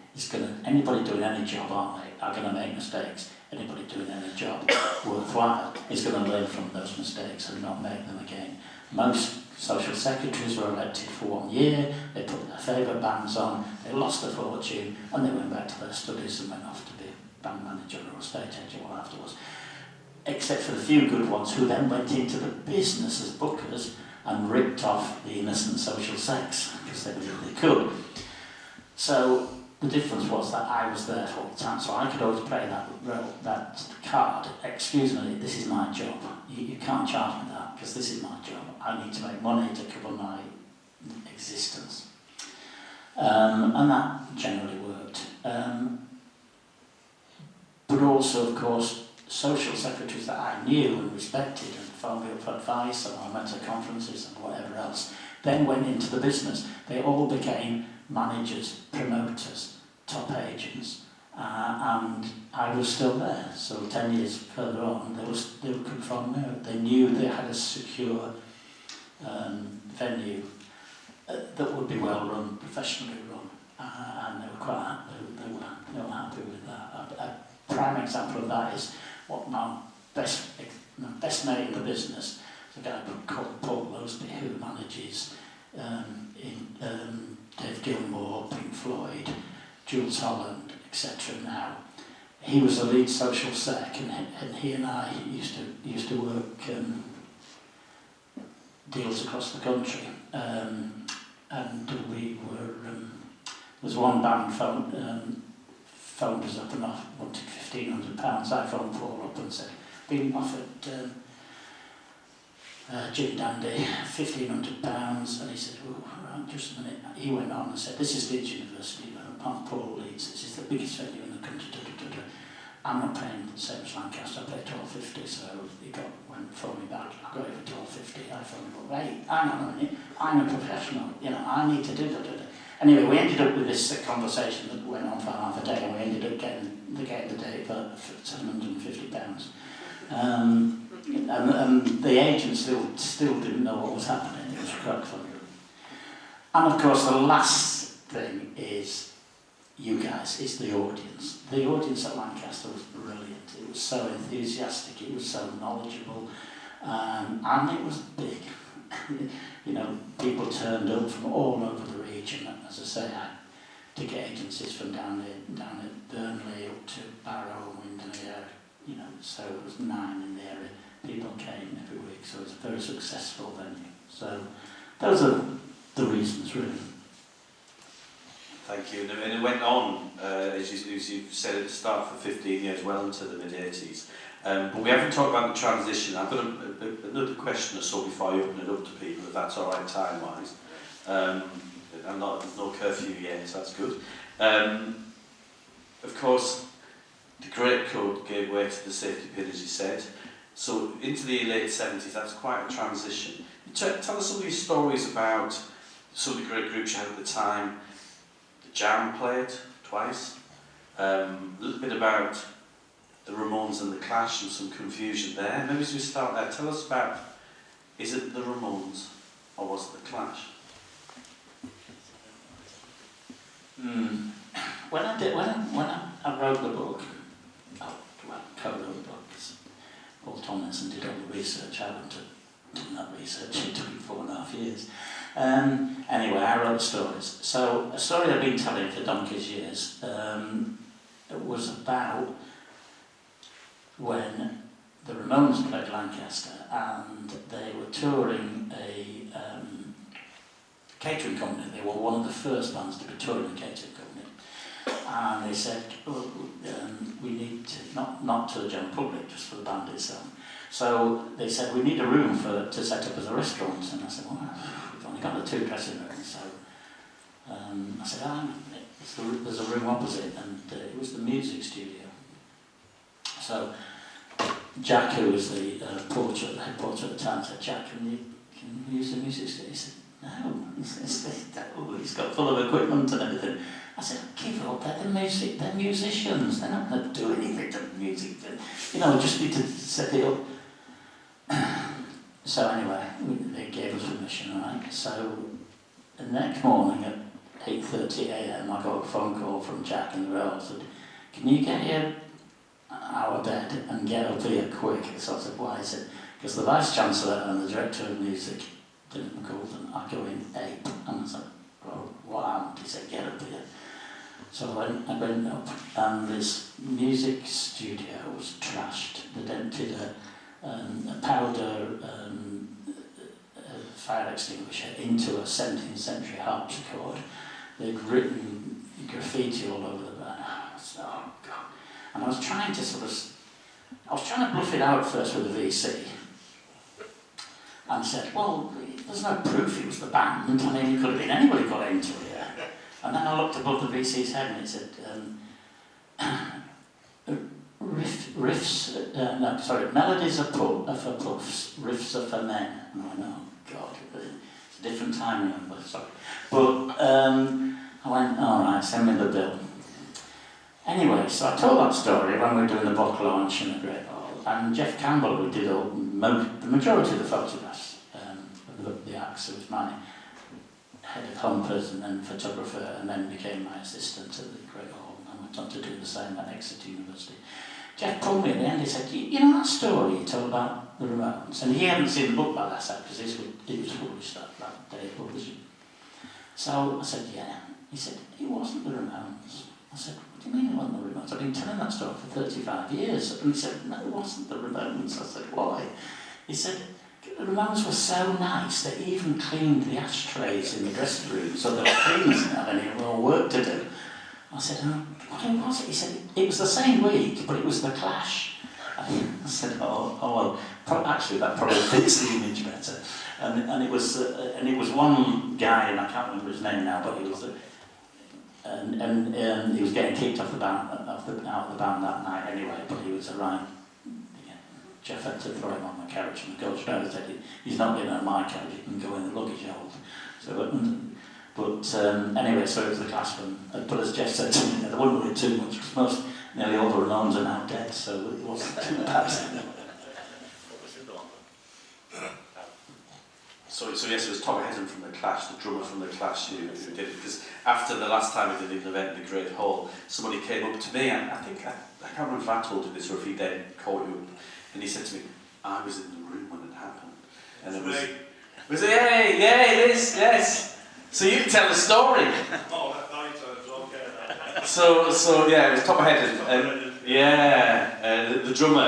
Speaker 4: Anybody doing any job are going to make mistakes. Anybody doing any job worthwhile is going to learn from those mistakes and not make them again. Most social secretaries were elected for 1 year, they put their favourite bands on, they lost a fortune, and they went back to their studies and went off to be a band manager or a stage agent or afterwards. Except for the few good ones who then went into the business as bookers and ripped off the innocent social sex because they believed they could. So the difference was that I was there all the time, so I could always play that role, that card. Excuse me, this is my job. You can't charge me that because this is my job. I need to make money to cover my existence. And that generally worked. But also, of course, social secretaries that I knew and respected and phoned me up for advice and I met at conferences and whatever else, then went into the business. They all became managers, promoters, top agents, and I was still there. So 10 years further on, they were confronting me. They knew they had a secure venue that would be well run, professionally run, and they were quite they were happy with that. A prime example of that is what my best mate in the business, is a guy called Paul McCartney, who manages Dave Gilmour, Pink Floyd, Jules Holland, etc. Now, he was the lead social sec, and he and I used to work deals across the country, and we were. There was one band phoned us up and wanted £1,500. I phoned Paul up and said, "Been offered Jim Dandy £1,500," and he said, "Oh, right, just a minute." He went on and said, "This is Leeds University, Paul Leeds. This is the biggest venue in the country. I'm not paying the same as Lancaster. I pay £12.50." So he went phoned me back. I got it for £12.50. I phoned him up. "Hey, hang on a minute. I'm a professional. I need to do that." Anyway, we ended up with this conversation that went on for half a day, and we ended up getting the date for £750. And the agent still didn't know what was happening. It was quite fun. And of course, the last thing is you guys, is the audience. The audience at Lancaster was brilliant. It was so enthusiastic, it was so knowledgeable, and it was big. People turned up from all over the region. As I say, I took agencies from down at Burnley up to Barrow and Windermere, so it was 9 in the area. People came every week, so it was a very successful venue. So those are the reasons, really.
Speaker 2: Thank you. And it went on, as you said at the start, for 15 years, well into the mid-80s. But we haven't talked about the transition. I've got another question or so before I open it up to people, if that's all right time-wise. There's no curfew yet, so that's good. Of course, the Great Code gave way to the safety pin, as you said. So into the late 70s, that's quite a transition. Tell us some of these stories about some of the great groups you had at the time. The Jam played twice. A little bit about the Ramones and the Clash and some confusion there. Maybe as we start there, tell us about, is it the Ramones or was it the Clash?
Speaker 4: When I wrote the book, co-wrote the book, Paul Tomlinson did all the research. I wouldn't have done that research. It took me 4.5 years. Anyway, I wrote stories. So a story I've been telling for donkey's years was about when the Ramones played Lancaster and they were touring a catering company. They were one of the first bands to be touring a catering company. And they said, we need to, not to the general public, just for the band itself. So they said, we need a room to set up as a restaurant. And I said, well, we've only got the 2 dressing rooms. So I said, there's a room opposite, and it was the music studio. So Jack, who was the head porter at the time, said, "Jack, can you use the music studio?" He said, "No, he's got full of equipment and everything." I said, "Give up, they're musicians, they're not going to do anything to music. Just need to set it up." So anyway, they gave us permission, right? So the next morning at 8:30 a.m. I got a phone call from Jack in the rail. Said, "Can you get here our bed and get up here quick?" So I said, "Why?" He said, "Because the Vice Chancellor and the Director of Music, Dylan McCoulton, are going ape." And I said, "Well, what happened?" He said, "Get up here." So I went up, and this music studio was trashed. They'd emptied a powder fire extinguisher into a 17th century harpsichord. They'd written graffiti all over the band. Oh, God. And I was trying to bluff it out first with the VC. And said, "Well, there's no proof it was the band. I mean, it could have been anybody got into it." And then I looked above the VC's head and it said, melodies are for puffs, riffs are for men. And I went, "Oh God, it's a different time, remember, sorry." But I went, "All right, send me the bill." Anyway, so I told that story when we were doing the book launch in the Great Hall, and Jeff Campbell, who did the majority of the photographs of the acts, it was my head of humpers and then photographer, and then became my assistant at the Great Hall, and went on to do the same at Exeter University. Jeff pulled me at the end. He said, you know that story you told about the Ramones?" And he hadn't seen the book by that time because it was published that day of publishing. So I said, "Yeah." He said, "It wasn't the Ramones." I said, "What do you mean it wasn't the Ramones? I've been telling that story for 35 years. And he said, "No, it wasn't the Ramones." I said, "Why?" He said, "The Ramones were so nice, they even cleaned the ashtrays in the dressing room so the cleaners didn't have any more work to do." I said, "What was it?" He said, "It was the same week, but it was the Clash." I said, "Oh well, actually that probably fits the image better." And it was one guy, and I can't remember his name now, but he was he was getting kicked off the band, out of the band that night anyway. But he was arrived. Jeff had to throw him on my carriage, and the coach driver said, "He's not getting on my carriage, he can go in the luggage hold." So, anyway, so it was the Clash one. But as Jeff said to me, they wouldn't worry too much, because nearly all the Ramones are now dead, so it wasn't too bad.
Speaker 2: So yes, it was Tom Hedden from the Clash, the drummer from the Clash, who did it. Because after the last time we did an event in the Great Hall, somebody came up to me, and I can't remember if I told you this or if he then caught you, and he said to me, "I was in the room when it happened." And it was yay, Liz, yes. So you can tell the story.
Speaker 6: Oh, that's okay.
Speaker 2: So yeah, it was Tom Hedden, and yeah, the drummer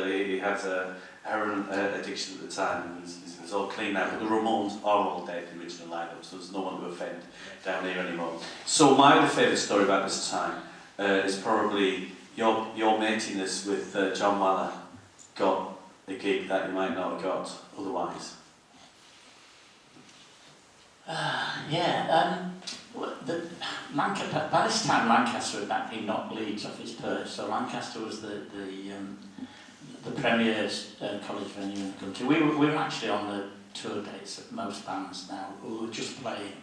Speaker 2: he had a heroin addiction at the time, and he's all clean now. But the Ramones are all dead, the original lineup, so there's no one to offend down here anymore. So my other favourite story about this time is probably your matiness with John Waller got a gig that you might not have got otherwise.
Speaker 4: By this time Lancaster had actually knocked Leeds off his perch, so Lancaster was the premier college venue in the country. We were actually on the tour dates of most bands now who were just playing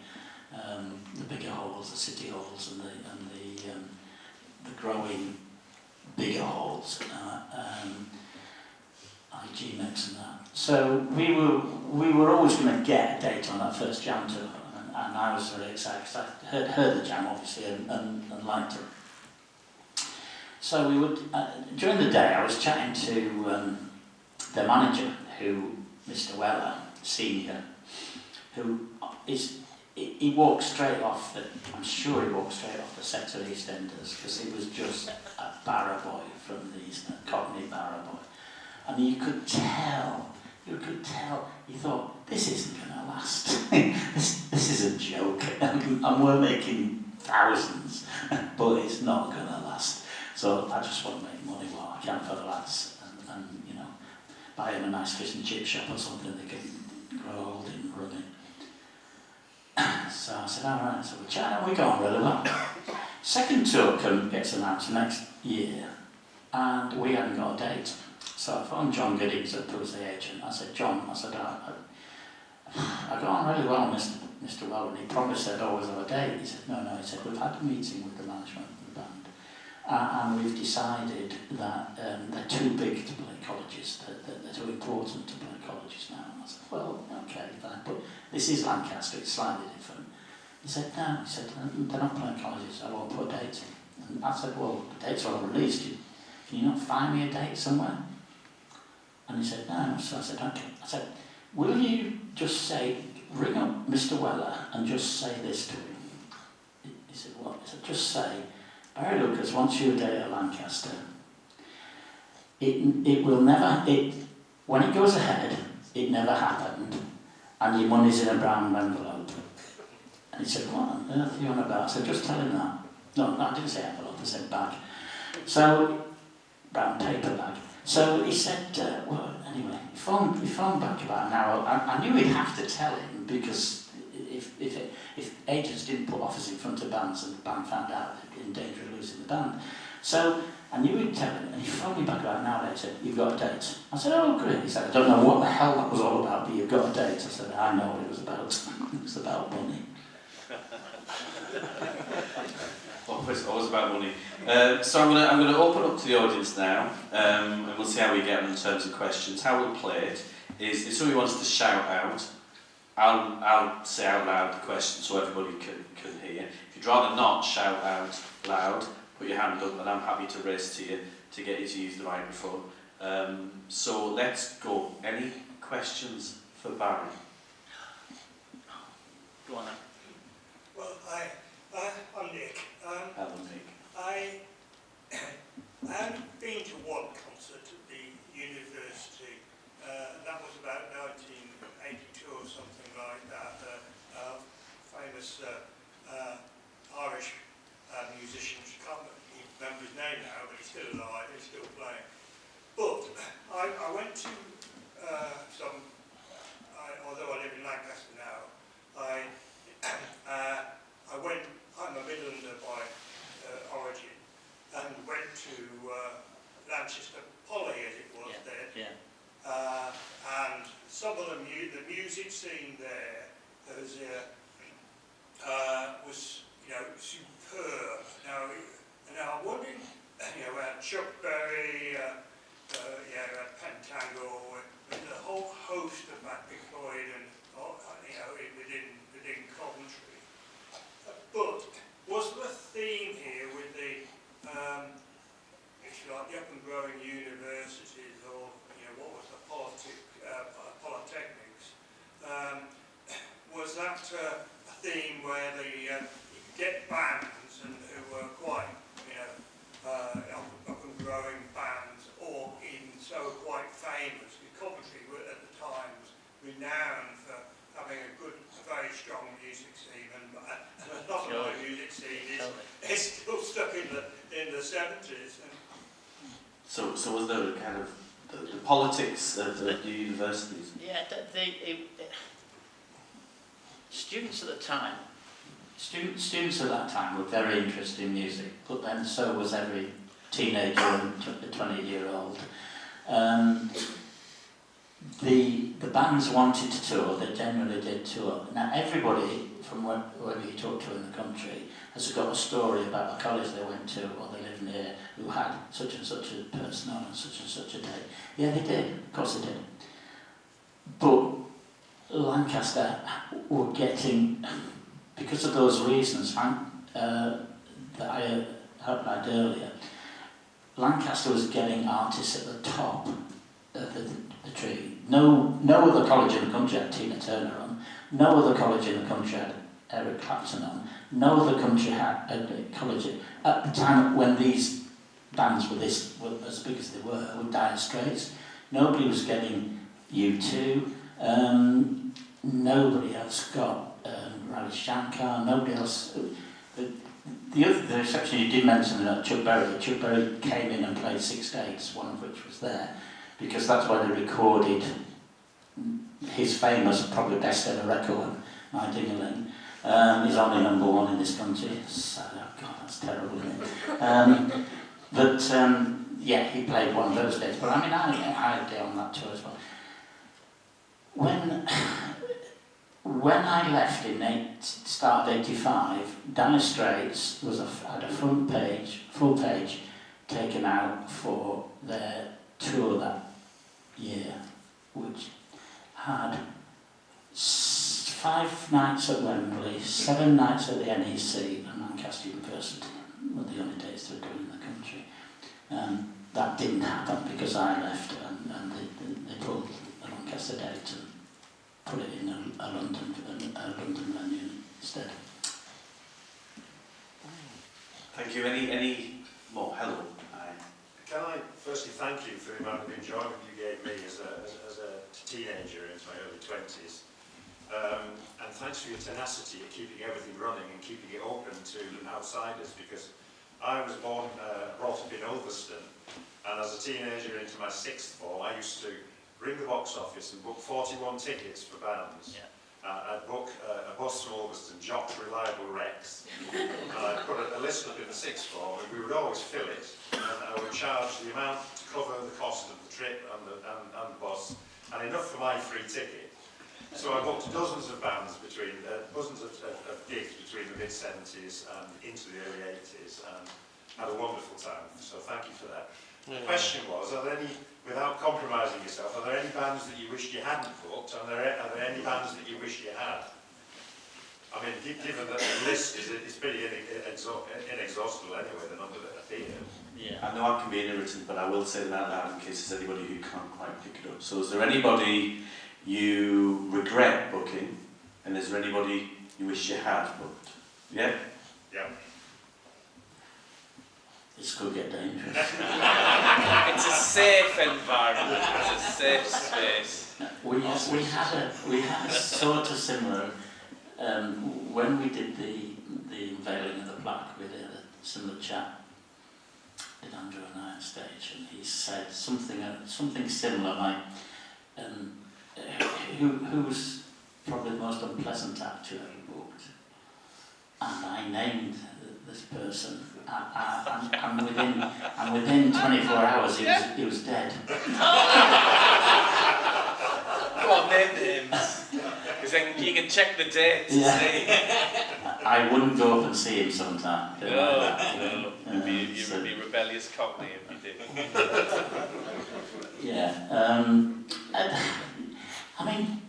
Speaker 4: the bigger halls, the city halls, and the growing bigger halls, IGMX and that. So we were always going to get a date on that first jam tour, and I was very excited because I heard the jam obviously and liked it. So we would during the day I was chatting to their manager, Mr. Weller, senior, who is. He walked straight off I'm sure he walked straight off the set of EastEnders, because he was just a barra boy from the East, a Cockney barra boy. And you could tell, he thought, this isn't going to last. this is a joke, and we're making thousands, but it's not going to last. So I just want to make money while I can for the lads, and buy them a nice fish and chip shop or something they can grow old in running. So I said, all right, so we're chatting, we go on really well. Second tour gets announced next year, and we hadn't got a date. So I phoned John Giddings, who was the agent. I said, "John," I said, I got on really well, Mr. Weller, and he promised that I always have a date. He said, no, he said, "We've had a meeting with the management of the band, and we've decided that they're too big to play colleges, they're too important to play colleges. this is Lancaster, it's slightly different. He said, no, he said, they're not playing colleges, I won't put a date in. And I said, well, the dates are all released, can you not find me a date somewhere? And he said, no. So I said, okay. I said, will you just say, ring up Mr. Weller and just say this to him? He said, what? He said, just say, Barry Lucas wants you a day at Lancaster. It will never, when it goes ahead, it never happened, and your money's in a brown envelope. And he said, what on earth are you on about? I said, just tell him that. No, I didn't say envelope, I said bag. So, brown paper bag. So he said, well, anyway, he phoned back about an hour. I knew he'd have to tell him, because if agents didn't put offers in front of bands and the band found out they'd be in danger of losing the band. So I knew he'd tell him, and he phoned me back about an hour later and said, you've got a date. I said, oh, great. He said, I don't know what the hell that was all about, but you've got a date. I said, I know what it was about. It was about money.
Speaker 2: Always about money. So I'm going to open up to the audience now, and we'll see how we get on in terms of questions. How we'll play it is, if somebody wants to shout out, I'll say out loud the question so everybody can hear. If you'd rather not shout out loud, put your hand up, and I'm happy to raise to you to get you to use the microphone. So let's go. Any questions for Barry?
Speaker 5: Go on then.
Speaker 6: Well, I'm Nick.
Speaker 2: Hello, Nick.
Speaker 6: I haven't been to one concert at the university. That was about 1982 or something like that. Famous Irish musician, I can't remember his name now, but he's still alive, he's still playing. But I went to although I live in Lancaster now, I'm a Midlander by origin, and went to Lancaster Poly, as it was then.
Speaker 5: Yeah.
Speaker 6: And some of the music scene there was superb. Now I'm wondering, Chuck Berry, Pentangle, with a whole host of Matt Floyd and within Coventry. But was there a theme here with the, if you like, the up and growing universities, or what was the polytechnics? Was that a theme where you get bands who were quite, up and growing bands, or even so quite famous? Coventry were at the times renowned for having a very strong music scene, and a lot of my music scene is still stuck in the 70s.
Speaker 2: So was there kind of the politics of the universities?
Speaker 5: Yeah, students at that time
Speaker 4: were very interested in music, but then so was every teenager and 20-year-old. The bands wanted to tour, they generally did tour. Now everybody, from wherever you talk to in the country, has got a story about a college they went to or they live near who had such and such a person on such and such a day. Yeah, they did, of course they did. But Lancaster were getting, because of those reasons that I outlined earlier, Lancaster was getting artists at the top of the tree. No other college in the country had Tina Turner on. No other college in the country had Eric Clapton on. No other country had college at the time when these bands were as big as they were Dire Straits. Nobody was getting U2. Nobody else got Ravi Shankar. Nobody else. The exception you did mention that Chuck Berry. Chuck Berry came in and played 6 dates, one of which was there, because that's why they recorded his famous, probably best ever record, My Ding-a-Ling. He's only #1 in this country. So, God, that's terrible, isn't it? But he played one of those days. But I mean, I had a day on that tour as well. When I left in start of '85, Dire Straits had a full page taken out for their tour that year, which had 5 5 nights at Wembley, 7 nights at the NEC and Lancaster University were the only days they were doing in the country. That didn't happen because I left, and they pulled the Lancaster date and put it in a London venue instead.
Speaker 2: Thank you. Any more? Hello. Hi.
Speaker 7: Can I firstly thank you for the amount of enjoyment you gave me as a teenager into my early 20s. And thanks for your tenacity at keeping everything running and keeping it open to outsiders, because I was brought up in Ulverston, and as a teenager into my 6th form, I used to ring the box office and book 41 tickets for bands.
Speaker 5: Yeah.
Speaker 7: I'd book a bus from Ulverston, Jock's Reliable Rex, and I'd put a list up in the 6th form, and we would always fill it, and I would charge the amount to cover the cost of the trip and the bus, and enough for my free ticket. So I booked dozens of bands dozens of gigs between the mid-70s and into the early 80s, and had a wonderful time, so thank you for that. The question was, are there any, without compromising yourself, are there any bands that you wished you hadn't booked, and are there any bands that you wish you had? I mean, given that the list is pretty inexhaustible anyway, the number that appear.
Speaker 5: Yeah.
Speaker 2: I know I can be an irritant, but I will say that out loud in case there's anybody who can't quite pick it up. So is there anybody you regret booking, and is there anybody you wish you had booked? Yeah?
Speaker 7: Yeah.
Speaker 4: This could get dangerous.
Speaker 8: It's a safe environment. It's a safe space.
Speaker 4: We had a sort of similar. When we did the unveiling of the plaque, we did a similar chat. Did Andrew and I on stage, and he said something similar, like, who's probably the most unpleasant actor ever booked? And I named this person, and within 24 hours he was dead.
Speaker 8: Go on, name names. Because then you can check the dates and see.
Speaker 4: I wouldn't go up and see him sometime.
Speaker 8: No. You'd be a rebellious cockney if you did.
Speaker 4: Yeah. I mean,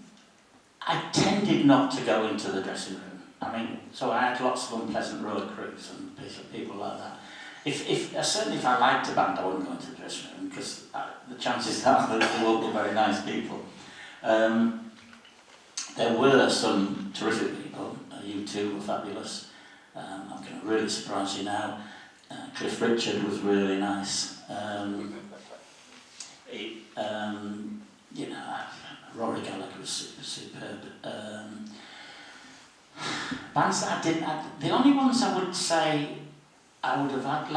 Speaker 4: I tended not to go into the dressing room. I mean, so I had lots of unpleasant road crews and people like that. Certainly if I liked a band, I wouldn't go into the dressing room, because the chances are that they won't be very nice people. There were some terrific people. You two were fabulous. I'm going to really surprise you now. Cliff Richard was really nice. Rory Gallagher was superb. Bands that I didn't. The only ones I would say I would have had,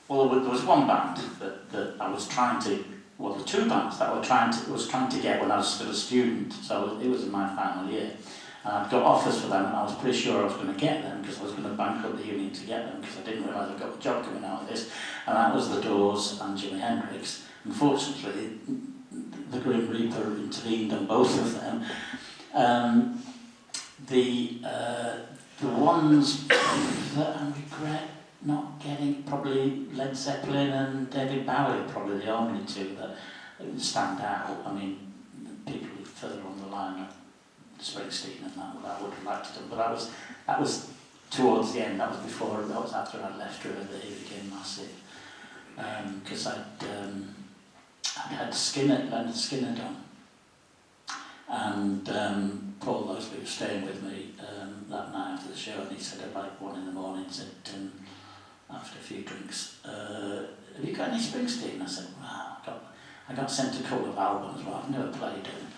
Speaker 4: well, there was one band that I was trying to. Well, the two bands that I was trying to get when I was still a student. So it was in my final year. And I'd got offers for them, and I was pretty sure I was going to get them, because I was going to bankrupt the union to get them, because I didn't realise I got a job coming out of this. And that was the Doors and Jimi Hendrix. Unfortunately, the Grim Reaper intervened on both of them. The ones that I regret not getting, probably Led Zeppelin and David Bowie, probably the only two that stand out. I mean, people further on the line, like Springsteen and that I would have liked to do, but that was towards the end. That was after I left River that he became massive, because I'd had Leonard Skinner done, and Paul Mosby was staying with me that night after the show, and he said at like 1 a.m, he said, after a few drinks, have you got any Springsteen? I said, wow, I got sent a couple of albums, but I've never played them.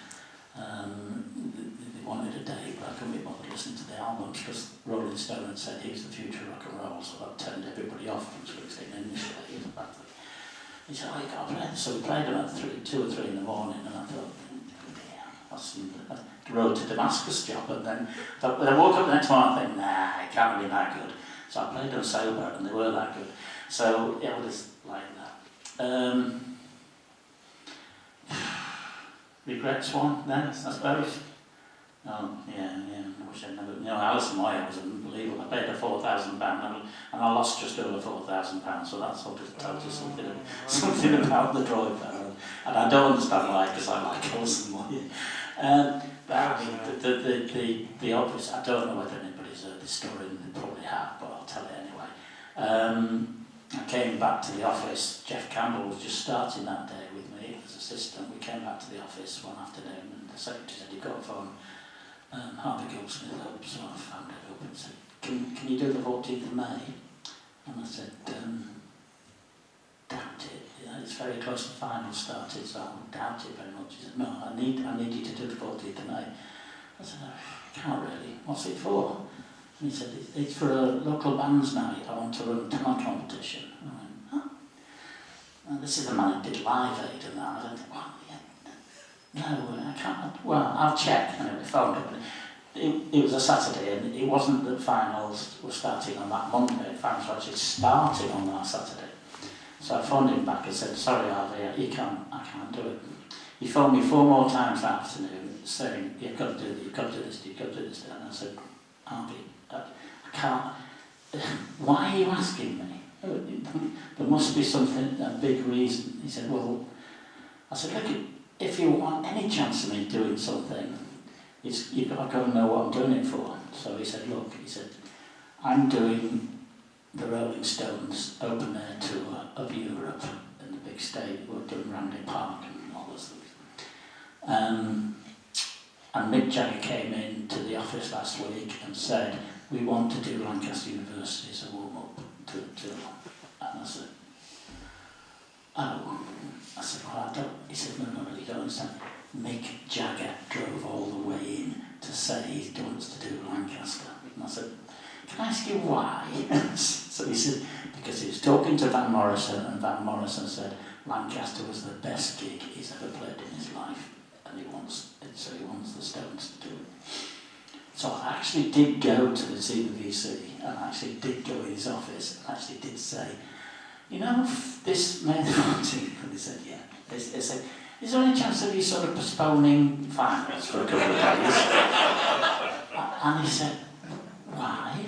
Speaker 4: They wanted a date, but I couldn't be bothered listening to the albums, because Rolling Stone had said he's the future of rock and roll, so that turned everybody off from Springsteen initially. He said, oh, you got to play them. So we played them at 2 or 3 in the morning, and I thought, yeah, that's the road to Damascus job. And then when I woke up the next morning, I think, nah, it can't be that good. So I played them sober, and they were that good. So yeah, it was like that. Regrets one then, I suppose. Oh, yeah, I wish I'd never. Alison Moyer was unbelievable. I paid her £4,000, and I lost just over £4,000. So that sort of tells you something about the drawing power. And I don't understand why, because I like Alison Moyer. But I mean, the obvious, I don't know whether anybody's heard this story, and they probably have, but I'll tell it anyway. I came back to the office. Jeff Campbell was just starting that day with me as assistant. We came back to the office one afternoon, and the secretary said, "You've got to phone Harvey Goldsmith up." So I phoned it up and said, can you do the 14th of May? And I said, doubt it. You know, it's very close to the final started, so I would doubt it very much. He said, "No, I need you to do the 14th of May." I said, "I can't really. What's it for?" And he said, "It's for a local bands night. I want to run a talent competition." I went, "Huh?" And this is the man who did Live Aid and that. I said, "Well, yeah, no, I can't. Well, I'll check." And I phoned him. It was a Saturday, and it wasn't that finals were starting on that Monday. Finals were actually starting on that Saturday. So I phoned him back and said, "Sorry, Harvey, I can't do it." He phoned me 4 more times that afternoon saying, "You've got to do this, you've got to do this, you've got to do this." And I said, "Harvey, I can't. Why are you asking me? There must be something, a big reason." He said, "Well," I said, "Look, if you want any chance of me doing something, you've got to know what I'm doing it for." So he said, "Look," he said, "I'm doing the Rolling Stones open air tour of Europe in the big stage. We're doing Ramsey Park and all those things. And Mick Jagger came into the office last week and said, we want to do Lancaster University as a warm-up to and I said, "Oh." I said, "Well, I don't." He said, "No, you don't understand. Mick Jagger drove all the way in to say he wants to do Lancaster." And I said, "Can I ask you why?" So he said, "Because he was talking to Van Morrison, and Van Morrison said Lancaster was the best gig he's ever played in his life, and he wants the Stones to do it." So I actually did go to see the VC, and I actually did go in his office, and actually did say, "You know, this May the 14th," and he said, "Yeah." They said, "Is there any chance of you sort of postponing finals for a couple of days?" And he said, "Why?"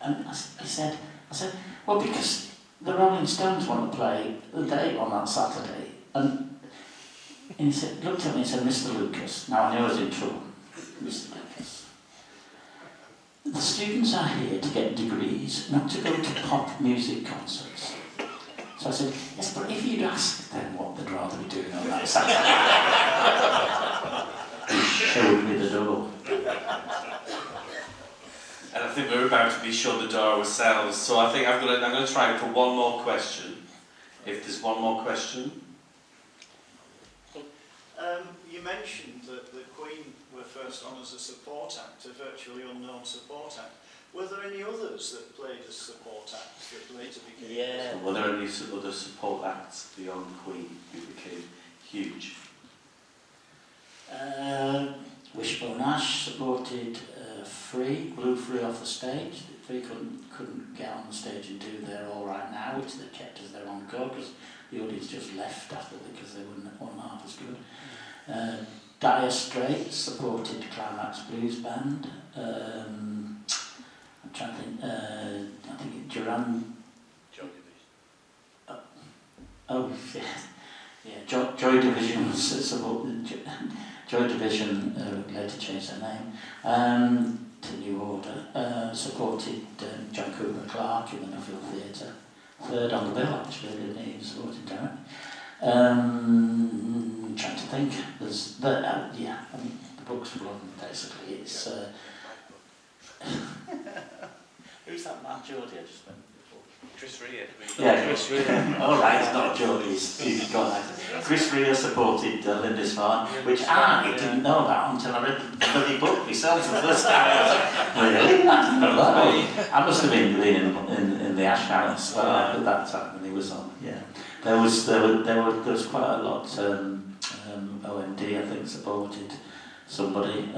Speaker 4: And I said, "Well, because the Rolling Stones want to play the date on that Saturday." And he said, looked at me and said, "Mr. Lucas," now I knew I was in trouble, "Mr. Lucas, the students are here to get degrees, not to go to pop music concerts." So I said, "Yes, but if you'd asked them what they'd rather be doing on that Saturday," he showed me the door.
Speaker 2: And I think we're about to be shown the door ourselves, so I think I'm going to try for one more question. If there's one more question.
Speaker 1: You mentioned that the Queen were first on as a support act, a virtually unknown support act. Were there any others that played as support acts that later became?
Speaker 5: Yeah.
Speaker 2: Were there any other support acts beyond Queen who became huge?
Speaker 4: Wishbone Ash supported Free, blew Free off the stage. Free couldn't get on the stage and do their All Right Now, which they kept as their encore because the audience just left after because they weren't half as good. Dire Straits supported Climax Blues Band. I'm trying to think. I think Duran.
Speaker 5: Joy Division.
Speaker 4: Oh yeah. Joy Division supported. Joy Division later changed their name to New Order. Supported John Cooper Clarke in the Nuffield Theatre. Third on the bill actually, didn't he? Supported Derek. Trying to think. There's the book's full of them basically. It's
Speaker 5: Who's that man Geordie I just went before?
Speaker 8: Chris Rea.
Speaker 4: yeah, Chris Rea. All right, it's not Geordie. He's got that. Chris Rea supported Lindisfarne, which I didn't know about until I read the bloody book myself for the first time. I was like, really? I didn't know that. I must have been in the Ash House at that time when he was on. Yeah, there was quite a lot. OMD I think supported somebody.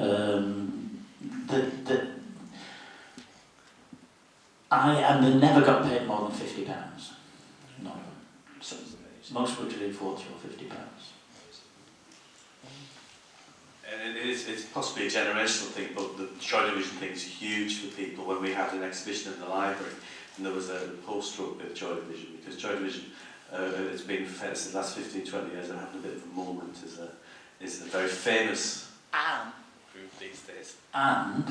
Speaker 4: And they never got paid more than £50. None of them. So most were doing £40 or £50.
Speaker 2: And it's possibly a generational thing, but the Joy Division thing is huge for people. When we had an exhibition in the library, and there was a poster up with Joy Division, because Joy Division it's been for the last 15-20 years and having a bit of a moment is a very famous
Speaker 8: group these days.
Speaker 4: And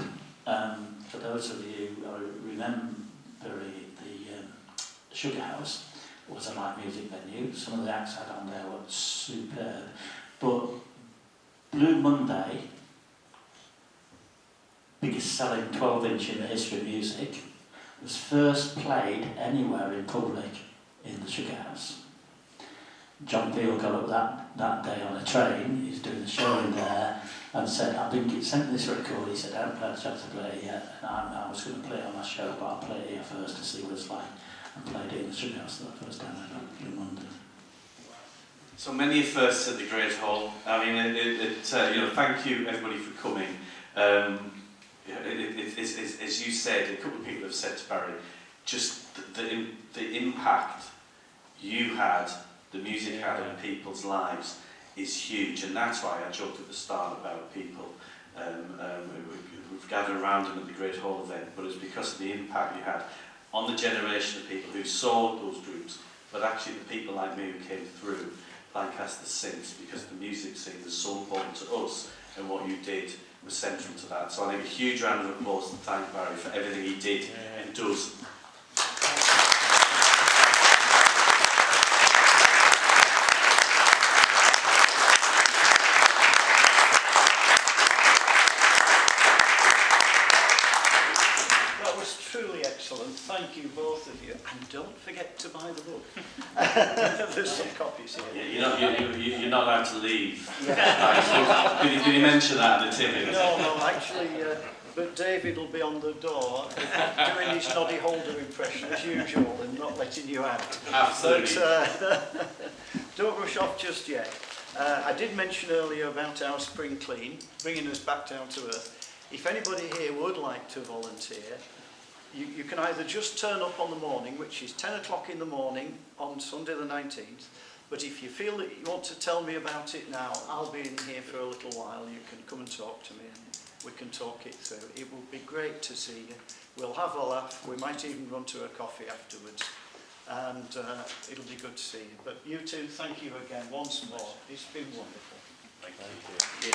Speaker 4: for those of you who remember the Sugar House was a live music venue. Some of the acts I had on there were superb. But Blue Monday, biggest selling 12-inch in the history of music, was first played anywhere in public in the Sugar House. John Peel got up that day on a train, he's doing a show in there, and said, I've been sent this record. He said, I haven't had a chance to play it yet, and I was going to play it on my show, but I'll play it here first to see what it's like. And played it in the Sugar House the first time I got in London.
Speaker 2: So many firsts at the Great Hall. I mean, thank you everybody for coming. As you said, a couple of people have said to Barry, just the impact you had, the music had in people's lives is huge, and that's why I joked at the start about people who've gathered around him at the Great Hall event, but it's because of the impact you had on the generation of people who saw those groups, but actually the people like me who came through Lancaster since, because the music scene is so important to us, and what you did was central to that. So I think a huge round of applause to thank Barry for everything he did and does.
Speaker 1: That was truly excellent. Thank you, both of you. And don't forget to buy the book. There's some copies here.
Speaker 2: Yeah, you're not allowed to leave. Yeah. Did you mention that in the ticket?
Speaker 1: No, actually, but David will be on the door doing his Noddy Holder impression as usual and not letting you out.
Speaker 2: Absolutely.
Speaker 1: But don't rush off just yet. I did mention earlier about our spring clean, bringing us back down to earth. If anybody here would like to volunteer, you can either just turn up on the morning, which is 10 o'clock in the morning on Sunday the 19th, but if you feel that you want to tell me about it now, I'll be in here for a little while. You can come and talk to me and we can talk it through. It will be great to see you. We'll have a laugh. We might even run to a coffee afterwards, and it'll be good to see you. But you two, thank you again once more. It's been wonderful.
Speaker 2: Thank you.